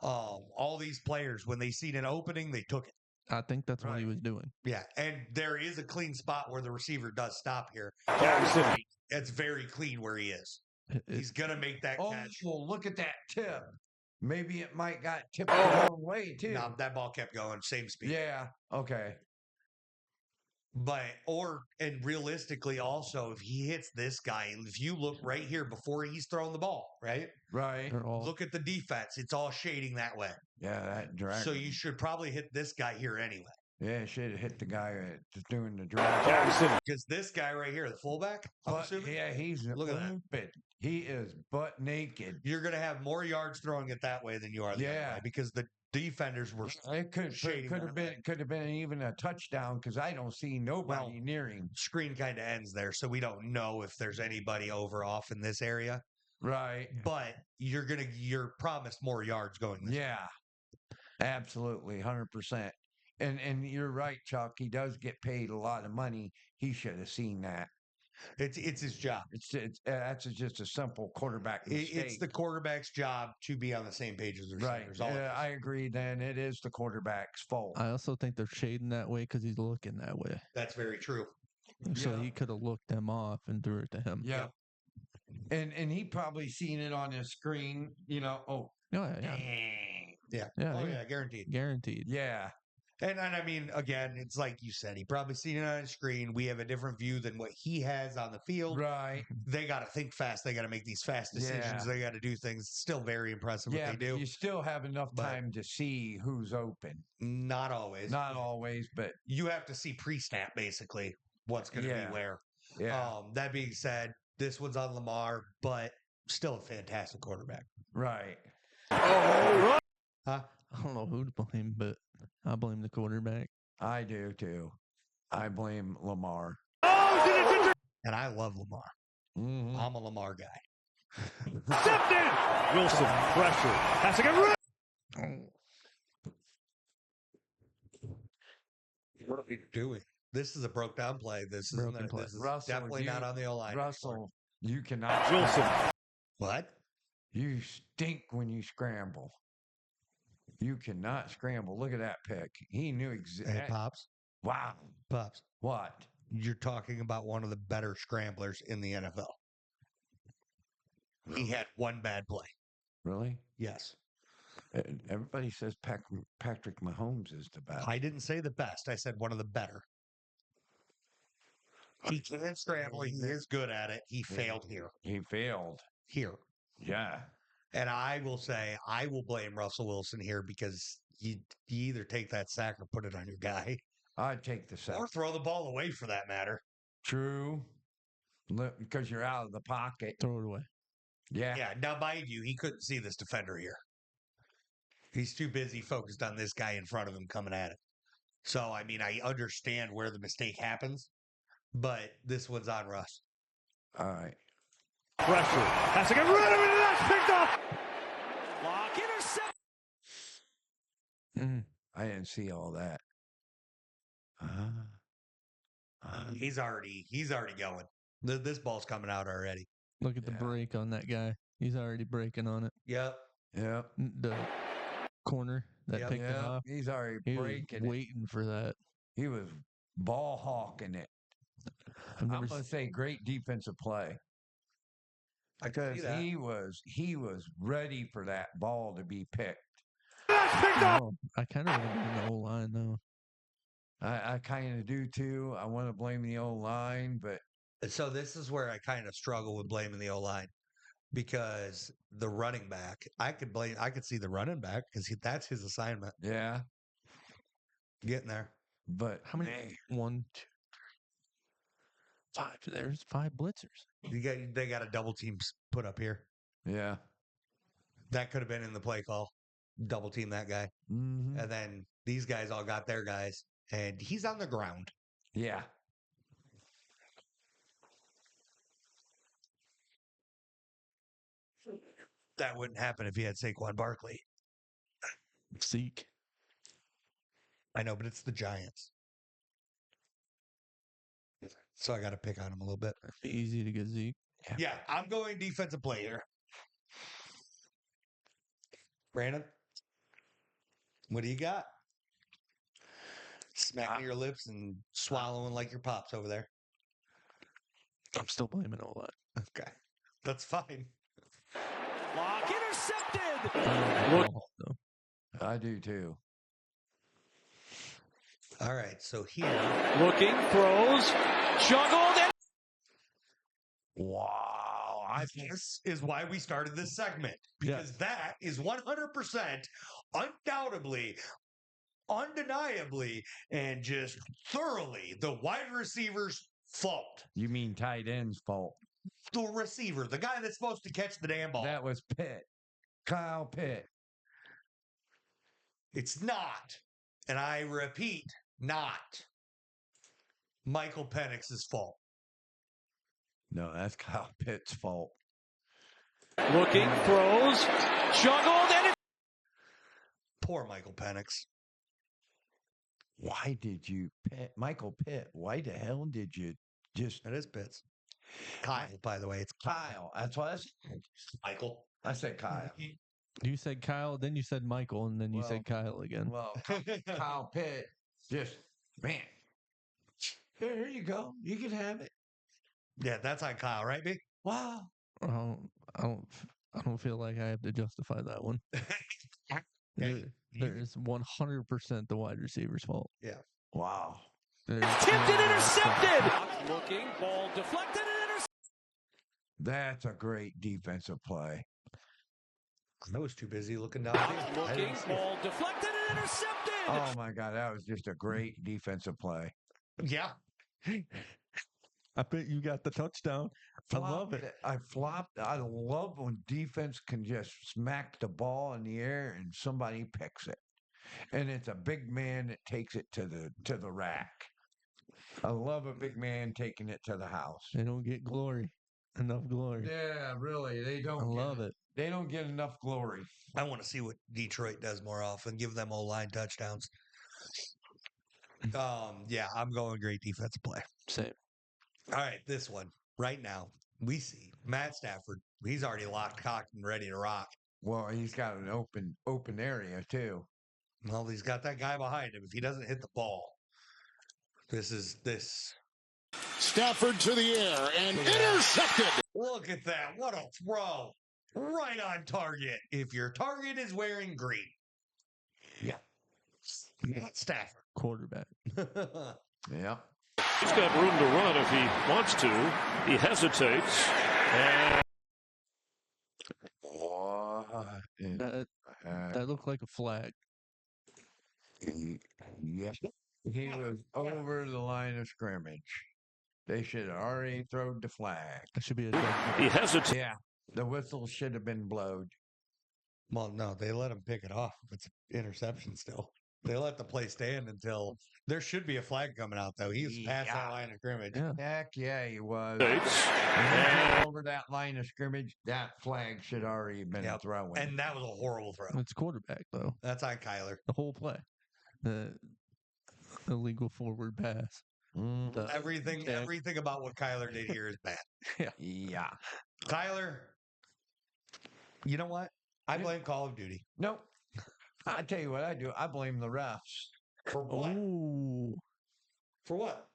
All these players, when they seen an opening, they took it. I think that's what he Right. was doing. Yeah, and there is a clean spot where the receiver does stop here. It's very clean where he is. He's gonna make that Oh, catch. well, look at that tip. Maybe it might got tipped the wrong way too. No, that ball kept going, same speed. Yeah. Okay. And realistically, also, if he hits this guy, if you look right here before he's throwing the ball, right? Right. They're all Look at the defense; it's all shading that way. Yeah. That drag. So you should probably hit this guy here anyway, Yeah. Should have hit the guy that's doing the drag. because this guy right here, the fullback, I'm But, assuming, yeah, he's Look at that. open. He is butt naked. you're going to have more yards throwing it that way than you are the other Yeah. way, because the defenders were It shading that way. could have been even a touchdown because I don't see nobody Well, near him. Screen kind of ends there, so we don't know if there's anybody over off in this area. Right. But you're promised more yards going this way. Yeah. Absolutely. 100%. And you're right, Chuck. He does get paid a lot of money. He should have seen that. It's his job. That's just a simple quarterback mistake. It's the quarterback's job to be on the same page as the right. receivers. All it is. I agree. Then it is the quarterback's fault. I also think they're shading that way because he's looking that way. That's very true. So Yeah. he could have looked them off and threw it to him. Yeah. And he probably seen it on his screen. Oh, Yeah. dang. Yeah. Yeah. Oh yeah. yeah, guaranteed. Guaranteed. Yeah. And I mean, again, it's like you said, he probably seen it on his screen. We have a different view than what he has on the field. Right. They got to think fast. They got to make these fast decisions. Yeah. They got to do things. Still very impressive Yeah. what they do. You still have enough But- time to see who's open. Not always. Not always, but You have to see pre-snap basically what's going to Yeah. be where. yeah. That being said, this one's on Lamar, but still a fantastic quarterback. Right. Huh? I don't know who to blame, but I blame the quarterback. I do too. I blame Lamar. And I love Lamar. Mhm. I'm a Lamar guy. Intercepted. Wilson pressure. Has to get rid. What are we doing? This is a broke down play. This is Broken play. This is Russell, definitely not on the O line. Russell, you cannot. Wilson. What? You stink when you scramble. You cannot scramble. Look at that pick. He knew Hey, exactly. Pops. Wow. Pops. What? You're talking about one of the better scramblers in the NFL. He had one bad play. Really? Yes. Everybody says Patrick Mahomes is the best. I didn't say the best. I said one of the better. He can scramble. He is good at it. He failed here. He failed. Here. Yeah. And I will say, I will blame Russell Wilson here because you either take that sack or put it on your guy, I'd take the sack. or throw the ball away for that matter. True. Because you're out of the pocket. Throw it away. Yeah. Yeah. Now, mind you, he couldn't see this defender here. He's too busy focused on this guy in front of him coming at him. So, I mean, I understand where the mistake happens, but this one's on Russ. All right. Pressure. Has to get rid of it. And that's picked up. Lock intercept. I didn't see all that. He's already going. This ball's coming out already. Look at the Yeah. break on that guy. He's already breaking on it. Yep. Yep. The corner that Yep. picked it off. He's already He was breaking it. waiting for that. He was ball hawking it. I've I'm never going to say great defensive play. I can see Because that. he was ready for that ball to be picked. That's picked up. No, I kind of want to be in the O line though. I kind of do too. I want to blame the O line, but So this is where I kind of struggle with blaming the O line because the running back, I could see the running back because that's his assignment. yeah. Getting there. But How many? man, 1, 2, 3, 5. There's 5 blitzers. They got a double team put up here. yeah. That could have been in the play call. Double team that guy. Hmm. And then these guys all got their guys. And he's on the ground. Yeah. That wouldn't happen if he had Saquon Barkley. Zeke. I know, but it's the Giants. So I got to pick on him a little bit. Easy to get Zeke. Yeah, I'm going defensive play here. Brandon, what do you got? Smacking your lips and swallowing like your pops over there. I'm still blaming O line. Okay, that's fine. Lock intercepted. Though. I do too. All right, so here. Looking, throws, juggled, and Wow. This is why we started this segment because that is 100% undoubtedly, undeniably, and just thoroughly the wide receiver's fault. You mean tight end's fault? The receiver, the guy that's supposed to catch the damn ball. That was Pitt. Kyle Pitt. It's not, and I repeat, not Michael Penix's fault. No, that's Kyle Pitt's fault. looking, throws, juggled, and Poor Michael Penix. Why did you Pitt, Michael Pitt? Why the hell did you just That is Pitts. Kyle, by the way, it's Kyle? That's what I said. Michael. I said Kyle. You said Kyle, then you said Michael, and then you said Kyle again. Well, Kyle Pitt just man. Here you go. You can have it. Yeah, that's on Kyle, right, B? Wow. I don't feel like I have to justify that one. There's 100% the wide receiver's fault. Wow. There's tipped and no- intercepted. Looking, ball deflected and intercepted. That's a great defensive play. I was too busy looking down. I Looking, didn't see it. ball deflected and intercepted. Oh my God, that was just a great defensive play. Yeah. I bet you got the touchdown. I love it. I flopped. I love when defense can just smack the ball in the air and somebody picks it, and it's a big man that takes it to the rack. I love a big man taking it to the house. They don't get glory. enough glory. Yeah, really. They don't. I love it. They don't get enough glory. I want to see what Detroit does more often. Give them O-line touchdowns. Yeah, I'm going great defensive play. Same. All right, this one right now we see Matt Stafford. He's already locked, cocked, and ready to rock. Well, he's got an open area too. Well, he's got that guy behind him. If he doesn't hit the ball, this. Stafford to the air and intercepted. Look at that! What a throw! Right on target. If your target is wearing green, yeah, not Stafford. Quarterback. Yeah. He's got room to run if he wants to. He hesitates. And That looked like a flag. Yeah. He was over the line of scrimmage. They should have already thrown the flag. That should be a dead. he hesitates. Yeah. The whistle should have been blowed. Well, no, they let him pick it off. It's interception still. They let the play stand until there should be a flag coming out, though. He was past that line of scrimmage. Yeah. Heck yeah, he was. And Over that line of scrimmage, that flag should already have been Yep. thrown. And that was a horrible throw. It's quarterback though. That's on Kyler. The whole play. The illegal forward pass. Mm, The- Everything about what Kyler did here is bad. yeah. Kyler, you know what? I blame Call of Duty. Nope. I tell you what I do. I blame the refs. For what? Oh, For what?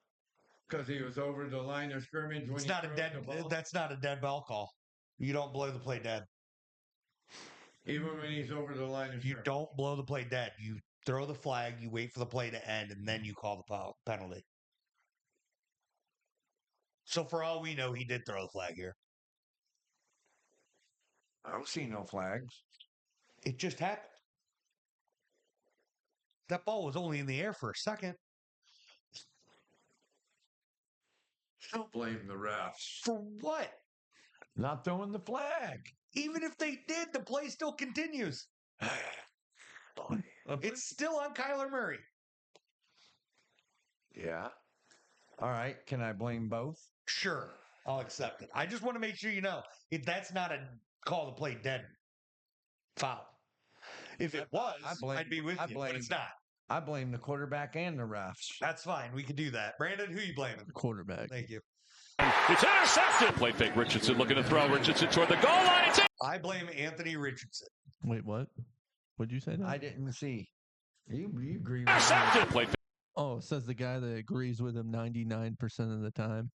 Because he was over the line of scrimmage. When It's he not a threw dead. the ball. That's not a dead ball call. You don't blow the play dead. Even when he's over the line of You scrimmage. don't blow the play dead. You throw the flag. You wait for the play to end, and then you call the penalty. So for all we know, he did throw the flag here. I don't see no flags. It just happened. That ball was only in the air for a second. Don't blame the refs. For what? Not throwing the flag. Even if they did, the play still continues. It's still on Kyler Murray. Yeah. All right. Can I blame both? Sure, I'll accept it. I just want to make sure you know if that's not a call to play dead foul. If it was, I'd be with you, but it's not. I blame the quarterback and the refs. That's fine. We can do that. Brandon, who you blaming? quarterback. Thank you. it's intercepted. Play fake. Richardson looking to throw. Richardson toward the goal line. It's I blame Anthony Richardson. Wait, what? What'd you say? Now? I didn't see. You agree with intercepted. me? Play Oh, it says the guy that agrees with him 99% of the time.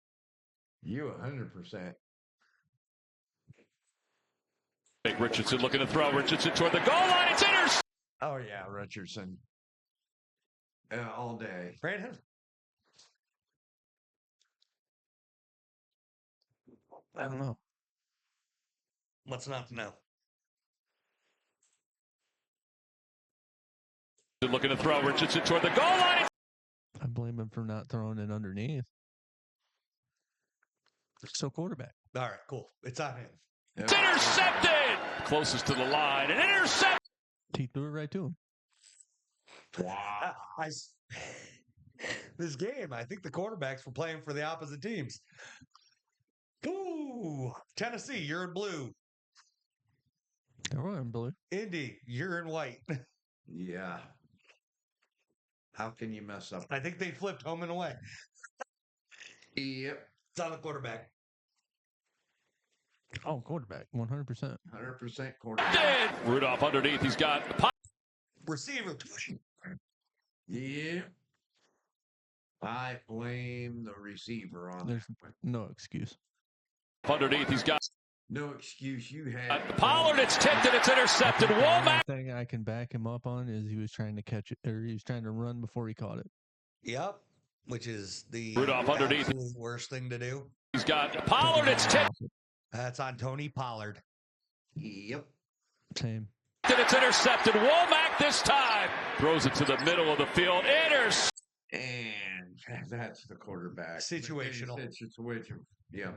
You 100%. fake. Richardson looking to throw. Richardson toward the goal line. It's intercepted. Oh yeah, Richardson. All day. Brandon? I don't know. What's not to know? Looking to throw. Richardson toward the goal line. I blame him for not throwing it underneath. So quarterback. All right, cool. It's on him. It's intercepted. Closest to the line. An interception. He threw it right to him. Wow. This game, I think the quarterbacks were playing for the opposite teams. Ooh, Tennessee, you're in blue. They're in blue. Indy, you're in white. Yeah. How can you mess up? I think they flipped home and away. Yep. It's on the quarterback. Oh, quarterback. 100%. 100% quarterback. Rudolph underneath. He's got Receiver. Yeah. I blame the receiver on There's that. no excuse. underneath. He's got No excuse you had. Pollard. It's tipped and it's intercepted. Womack. The thing I can back him up on is he was trying to catch it, or he was trying to run before he caught it. Yep. Which is the Rudolph underneath. absolute worst thing to do. He's got Pollard. It's tipped That's on Tony Pollard. Yep. Same. and it's intercepted. Womack this time throws it to the middle of the field. And that's the quarterback. Situational. Situation. Yeah.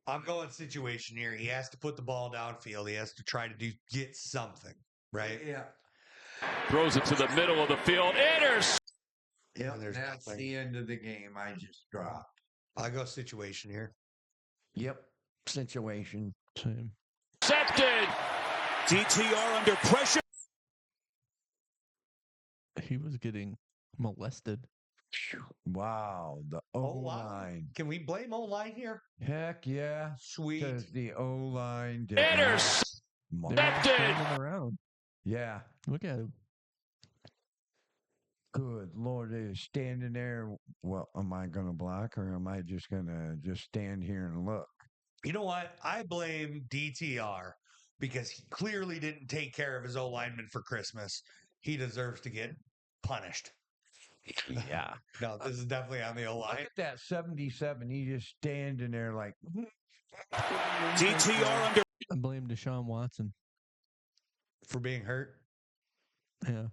I'm going situation here. He has to put the ball downfield. He has to try to get something, right? Yeah. Throws it to the middle of the field. Yeah. And there's That's nothing. the end of the game. I just dropped. I'll go situation here. Yep. Situation. Same. Accepted. DTR under pressure. He was getting molested. Wow. The O-line. Can we blame O-line here? Heck yeah. Sweet. Because the O-line did Intercepted. not- They were standing around. Yeah. Look at him. Good Lord, they was standing there. Well, am I going to block or am I just going to just stand here and look? You know what? I blame DTR because he clearly didn't take care of his O-lineman for Christmas. He deserves to get punished. Yeah. No, this is definitely on the Look O-line. at that 77. He just standing there like. DTR under. I blame Deshaun Watson. For being hurt. Yeah.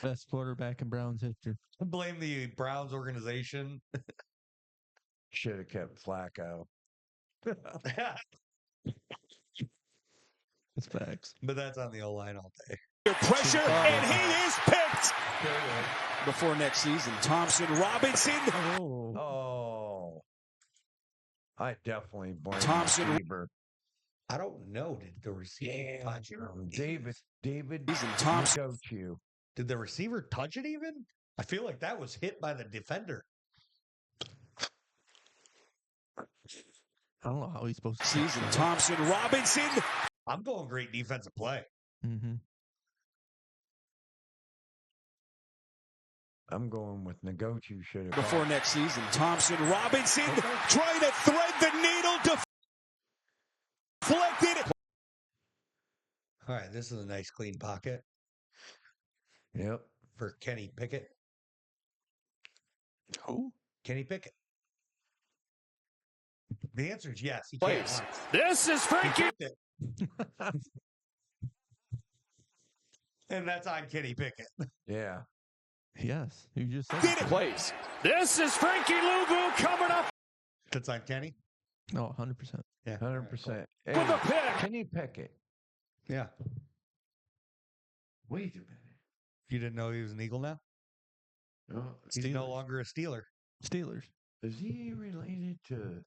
Best quarterback in Browns history. Blame the Browns organization. Should have kept Flacco. It's facts. But that's on the O-line all day. Pressure, and he is picked. Before next season, Thompson, Robinson. Oh. I definitely blame Thompson. receiver. I don't know. Did the receiver touch it? David Thompson. coach you. Did the receiver touch it even? I feel like that was hit by the defender. I don't know how he's supposed to Season, Thompson, Robinson. I'm going great defensive play. Mm-hmm. I'm going with Nagochu should have. Before next season, Thompson, Robinson trying to thread the needle. Deflected. All right, this is a nice clean pocket Yep. for Kenny Pickett. Who? Kenny Pickett. The answer is yes. He can't Place. once. This is He Frankie. kicked it. And that's on Kenny Pickett. Yeah. Yes. You just said Did it. Place. This is Frankie Luvu coming up That's on Kenny? No, 100%. Yeah. 100%. with a pick. Can you pick it? Yeah. Wait a minute. You didn't know he was an Eagle now? Oh, He's no longer a Steeler. Steelers. is he related to?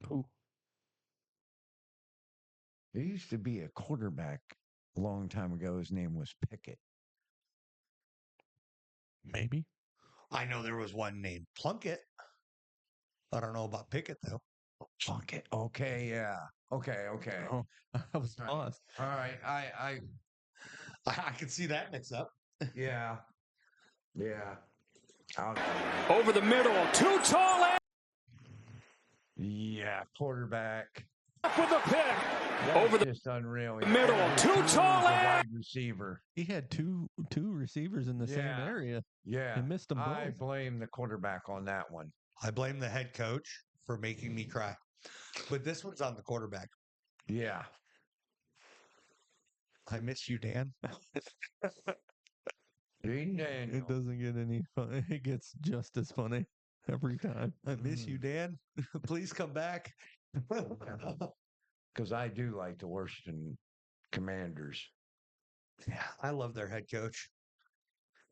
Who? There used to be a quarterback a long time ago. His name was Pickett. Maybe. I know there was one named Plunkett. I don't know about Pickett, though. Plunkett. Okay, yeah. Okay. Oh, I was Right. lost. All right. I I can see that mix up. yeah. Yeah. I'll- Over the middle. Too tall and yeah, quarterback. with a pick. That's Over the just unreal. middle, too tall a and- wide receiver. He had two receivers in the same Yeah. area. Yeah. He missed them I both. blame the quarterback on that one. I blame the head coach for making me cry. But this one's on the quarterback. Yeah. I miss you, Dan. Dean Daniel. It doesn't get any fun. It gets just as funny every time. I miss you, Dan. Please come back. Because I do like the Washington Commanders. Yeah, I love their head coach.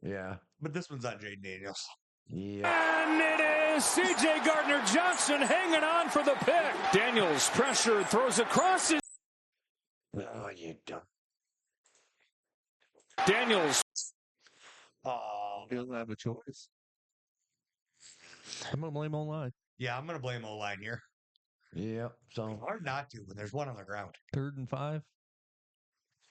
Yeah. But this one's on Jaden Daniels. Yeah. And it is C.J. Gardner-Johnson hanging on for the pick. Daniels pressure throws across his. Oh, you don't. Daniels. Oh, He'll have a choice. I'm gonna blame online. yeah, I'm going to blame O-line here. Yep. So, Hard not to when there's one on the ground. 3rd and 5.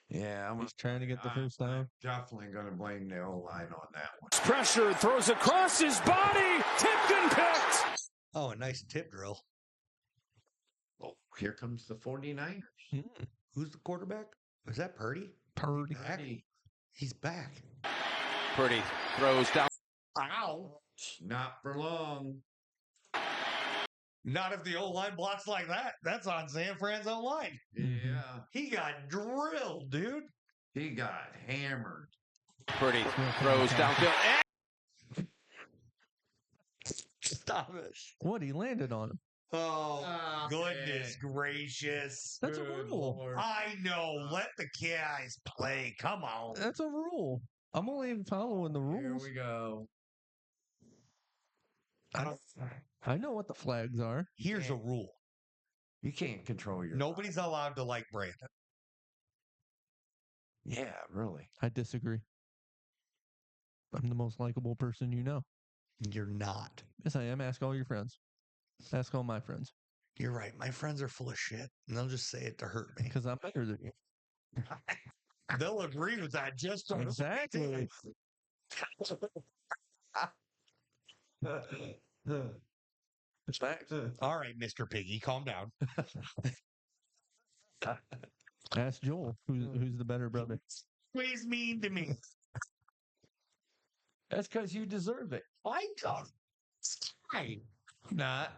yeah, I'm He's trying to get the first down. definitely going to blame the O-line on that one. Pressure throws across his body. Tipped and picked. Oh, a nice tip drill. Oh, here comes the 49ers. Who's the quarterback? Is that Purdy? Purdy. Back? He's back. Purdy throws down. Ow. Not for long. Not if the O-line blocks like that. That's on San Fran's O-line. Yeah. He got drilled, dude. He got hammered. Purdy throws downfield. Stop it. What? He landed on him. Oh, Stop goodness it. gracious. That's a Good rule. Lord. I know. Let the guys play. Come on. That's a rule. I'm only following the Here rules. we go. I know what the flags are. Here's a rule. You can't control your. Nobody's allowed to like Brandon. Yeah, really. I disagree. I'm the most likable person you know. You're not. Yes, I am. Ask all your friends. Ask all my friends. You're right. My friends are full of shit, and they'll just say it to hurt me. Because I'm better than you. They'll agree with that just on Exactly. It's facts. All right, Mr. Piggy, calm down. Ask Joel, who's the better brother. Always mean to me. That's because you deserve it. I don't. Fine. Not.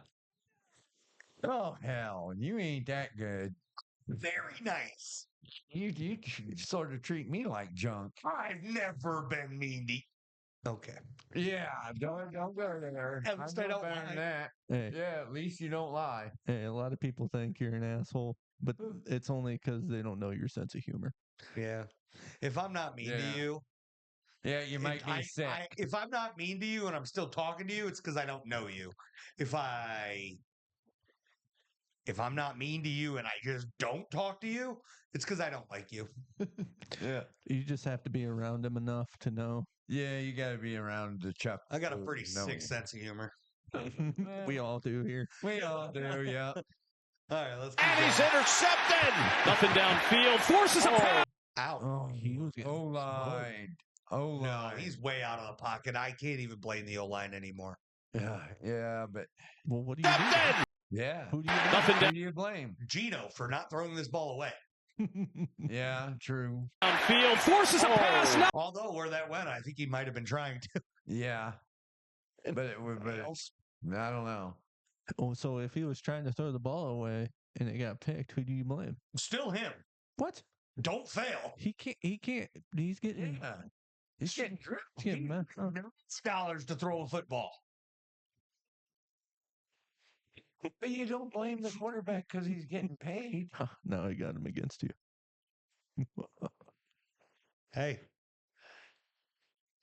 Oh hell, you ain't that good. Very nice. You sort of treat me like junk. I've never been mean to you. Okay. Yeah, don't go there. At least I don't better than lie. that. Hey, Yeah, at least you don't lie. hey, a lot of people think you're an asshole, but it's only because they don't know your sense of humor. Yeah. If I'm not mean Yeah. to you, Yeah, you might be sick. if I'm not mean to you and I'm still talking to you, it's because I don't know you. If I'm not mean to you and I just don't talk to you, it's because I don't like you. Yeah. You just have to be around him enough to know. Yeah, you got to be around the chuck. I got a to pretty know sick it. sense of humor. We all do here. We all do, yeah. All right, let's keep And he's going. intercepted. Nothing downfield. Forces a pass. Ow. Oh, He was getting O-line. O-line. No, he's way out of the pocket. I can't even blame the O-line anymore. Yeah, but Well, what do you do? yeah. Who do you Nothing Who do you blame? Gino for not throwing this ball away. Yeah, true. Downfield. Forces a pass. No. Although where that went, I think he might have been trying to. Yeah. But it would, I don't know. Oh, so if he was trying to throw the ball away and it got picked, who do you blame? Still him. What? Don't fail. He can't. He's getting. Yeah. He's getting drilled. He's getting messed up. Scholars to throw a football. But you don't blame the quarterback because he's getting paid. Now I got him against you. Hey.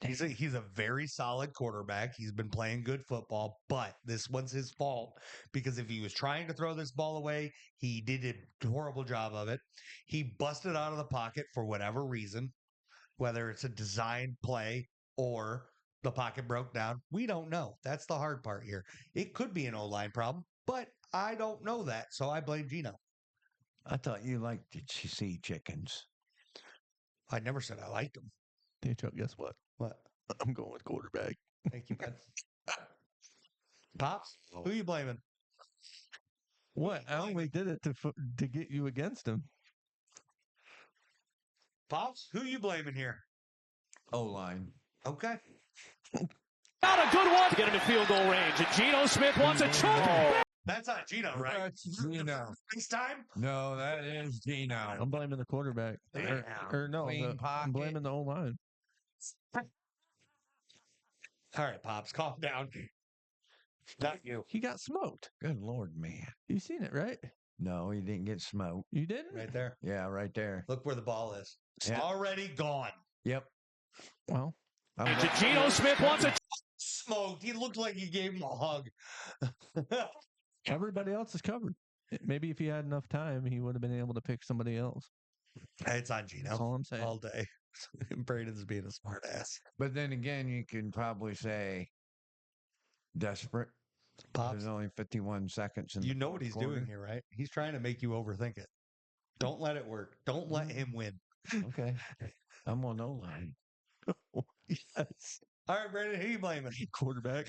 He's a very solid quarterback. He's been playing good football, but this one's his fault because if he was trying to throw this ball away, he did a horrible job of it. He busted out of the pocket for whatever reason, whether it's a designed play or the pocket broke down. We don't know. That's the hard part here. It could be an O-line problem, but I don't know that, so I blame Gino. I thought you liked to see chickens. I never said I liked him. Hey, Chuck, guess what? What? I'm going with quarterback. Thank you, bud. Pops, who you blaming? What? I only did it to get you against him. Pops, who you blaming here? O-line. Okay. Not a good one to get into field goal range. And Geno Smith wants a choke. That's not Gino, right? That's Gino. This time? No, that is Gino. I'm blaming the quarterback. Or no, Clean I'm pocket. blaming the O-line. All right, Pops, calm down. Not you. He got smoked. Good Lord, man. You seen it, right? No, he didn't get smoked. You didn't? Right there. Yeah, right there. Look where the ball is. It's Yeah. already gone. Yep. Well, I'm Geno Smith wants a Smoked. He looked like you gave him a hug. everybody else is covered. Maybe if he had enough time, he would have been able to pick somebody else. It's on That's Gino all I'm saying. all day. Braden's being a smart ass. But then again, you can probably say desperate. Pops, There's only 51 seconds. you know what he's doing here, right? He's trying to make you overthink it. Don't let it work. Don't let him win. Okay. I'm on O-line. Yes. All right, Brandon, who you blaming? Quarterback.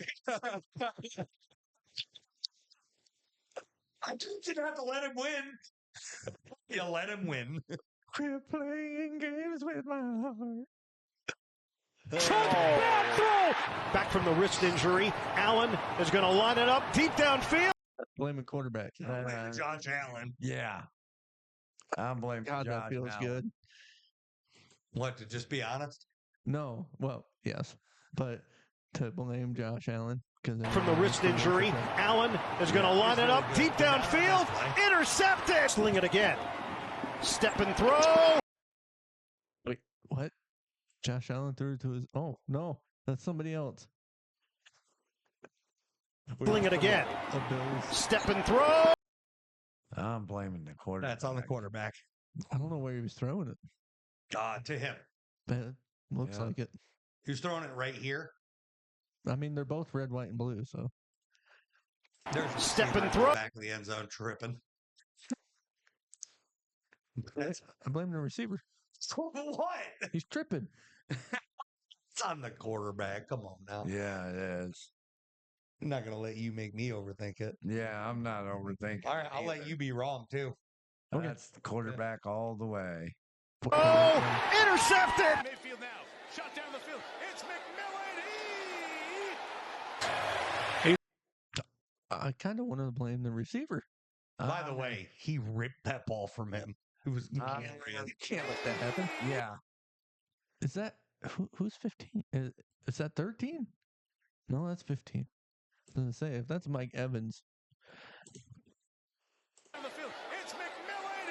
I told you not to let him win. You let him win. Quit playing games with my heart. choke. Bad throw. Back from the wrist injury. Allen is going to line it up deep downfield. Blaming quarterback. Josh Allen. Yeah. I'm blaming God, that Josh feels Allen. good. What, to just be honest? No, well, yes, but to blame Josh Allen because From the wrist injury, Allen is going to line it up deep downfield. Intercepted. Sling it again. Step and throw. Wait, what? Josh Allen threw it to his. Oh no, that's somebody else. Fling it again. The Bills. Step and throw. I'm blaming the quarterback. That's on the quarterback. I don't know where he was throwing it, To him. but it looks Yeah. like it. He was throwing it right here. I mean, they're both red, white, and blue, so. There's a Step receiver and in the throw. back of the end zone tripping. I blame the receiver. What? He's tripping. It's on the quarterback. Come on now. Yeah, it is. I'm not going to let you make me overthink it. Yeah, I'm not overthinking. All right, I'll let either. you be wrong too. Okay. That's the quarterback all the way. Oh, intercepted. Mayfield now. Shot down the field. It's McMillan. I kind of want to blame the receiver. By the way, he ripped that ball from him. It was You can't let that happen. Yeah. Is that who's 15? Is that 13? No, that's 15. I was gonna say if that's Mike Evans. Down the field. It's McMillan.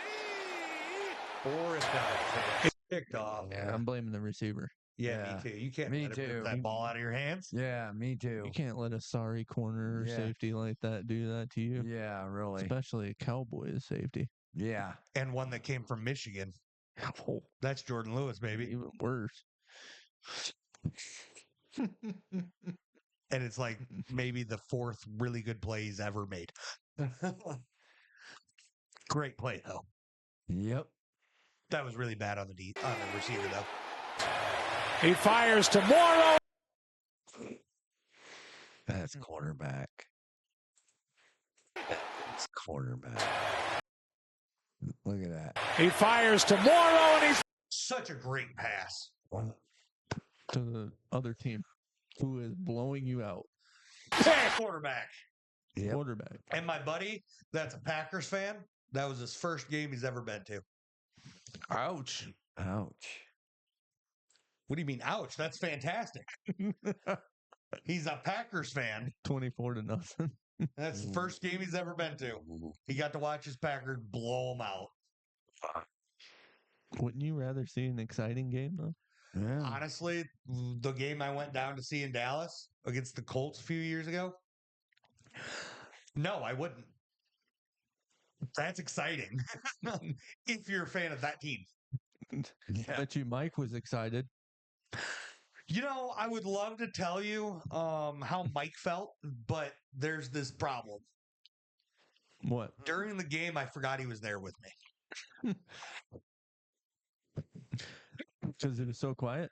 Or if it's picked off. Yeah. I'm blaming the receiver. Yeah, me too. You can't Me let him too. rip that ball out of your hands. Yeah, me too. You can't let a sorry corner or Yeah. safety like that do that to you, Yeah, really. especially a Cowboys safety. Yeah. And one that came from Michigan. Oh, That's Jordan Lewis, baby. even worse. And it's like maybe the fourth really good play he's ever made. Great play, though. Yep. That was really bad on the receiver, though. He fires to Morrow. That's quarterback. That's quarterback. Look at that. He fires to Morrow, and he's Such a great pass. To the other team who is blowing you out. Quarterback. Yep. Quarterback. And my buddy, that's a Packers fan. That was his first game he's ever been to. Ouch. Ouch. What do you mean, ouch? That's fantastic. He's a Packers fan. 24-0. That's the first game he's ever been to. He got to watch his Packers blow them out. Wouldn't you rather see an exciting game though? Yeah. Honestly, the game I went down to see in Dallas against the Colts a few years ago, no, I wouldn't. That's exciting if you're a fan of that team. I bet you Mike was excited. You know, I would love to tell you how Mike felt, but there's this problem. What? During the game, I forgot he was there with me. Because it was so quiet?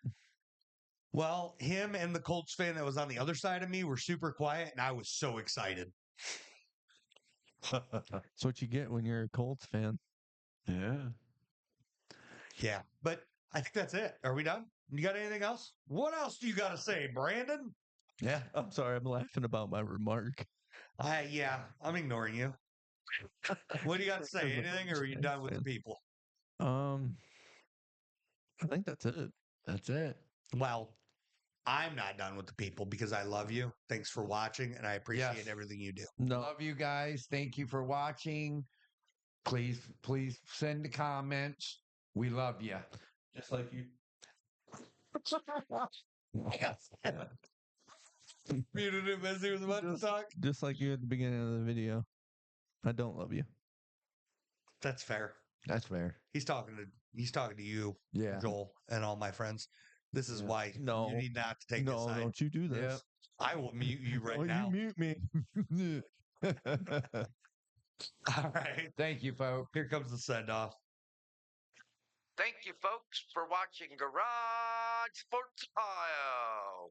Well, him and the Colts fan that was on the other side of me were super quiet, and I was so excited. That's what you get when you're a Colts fan. Yeah. Yeah, but I think that's it. Are we done? You got anything else? What else do you got to say, Brandon? Yeah. I'm sorry. I'm laughing about my remark. Yeah, I'm ignoring you. What do you got to say? Anything, or are you done with the people? I think that's it. That's it. Well, I'm not done with the people because I love you. Thanks for watching, and I appreciate Yes. everything you do. No. Love you guys. Thank you for watching. Please send the comments. We love you. Just like you. Yes. Muted him as he was about to talk. Just like you at the beginning of the video. I don't love you. That's fair. That's fair. He's talking to you, Yeah. Joel, and all my friends. This is why No. you need not to take this No, side. don't you do this. Yep. I will mute you right Oh, now. you mute me. All right. Thank you, folks. Here comes the send off. Thank you, folks, for watching Garage Sports Ohio.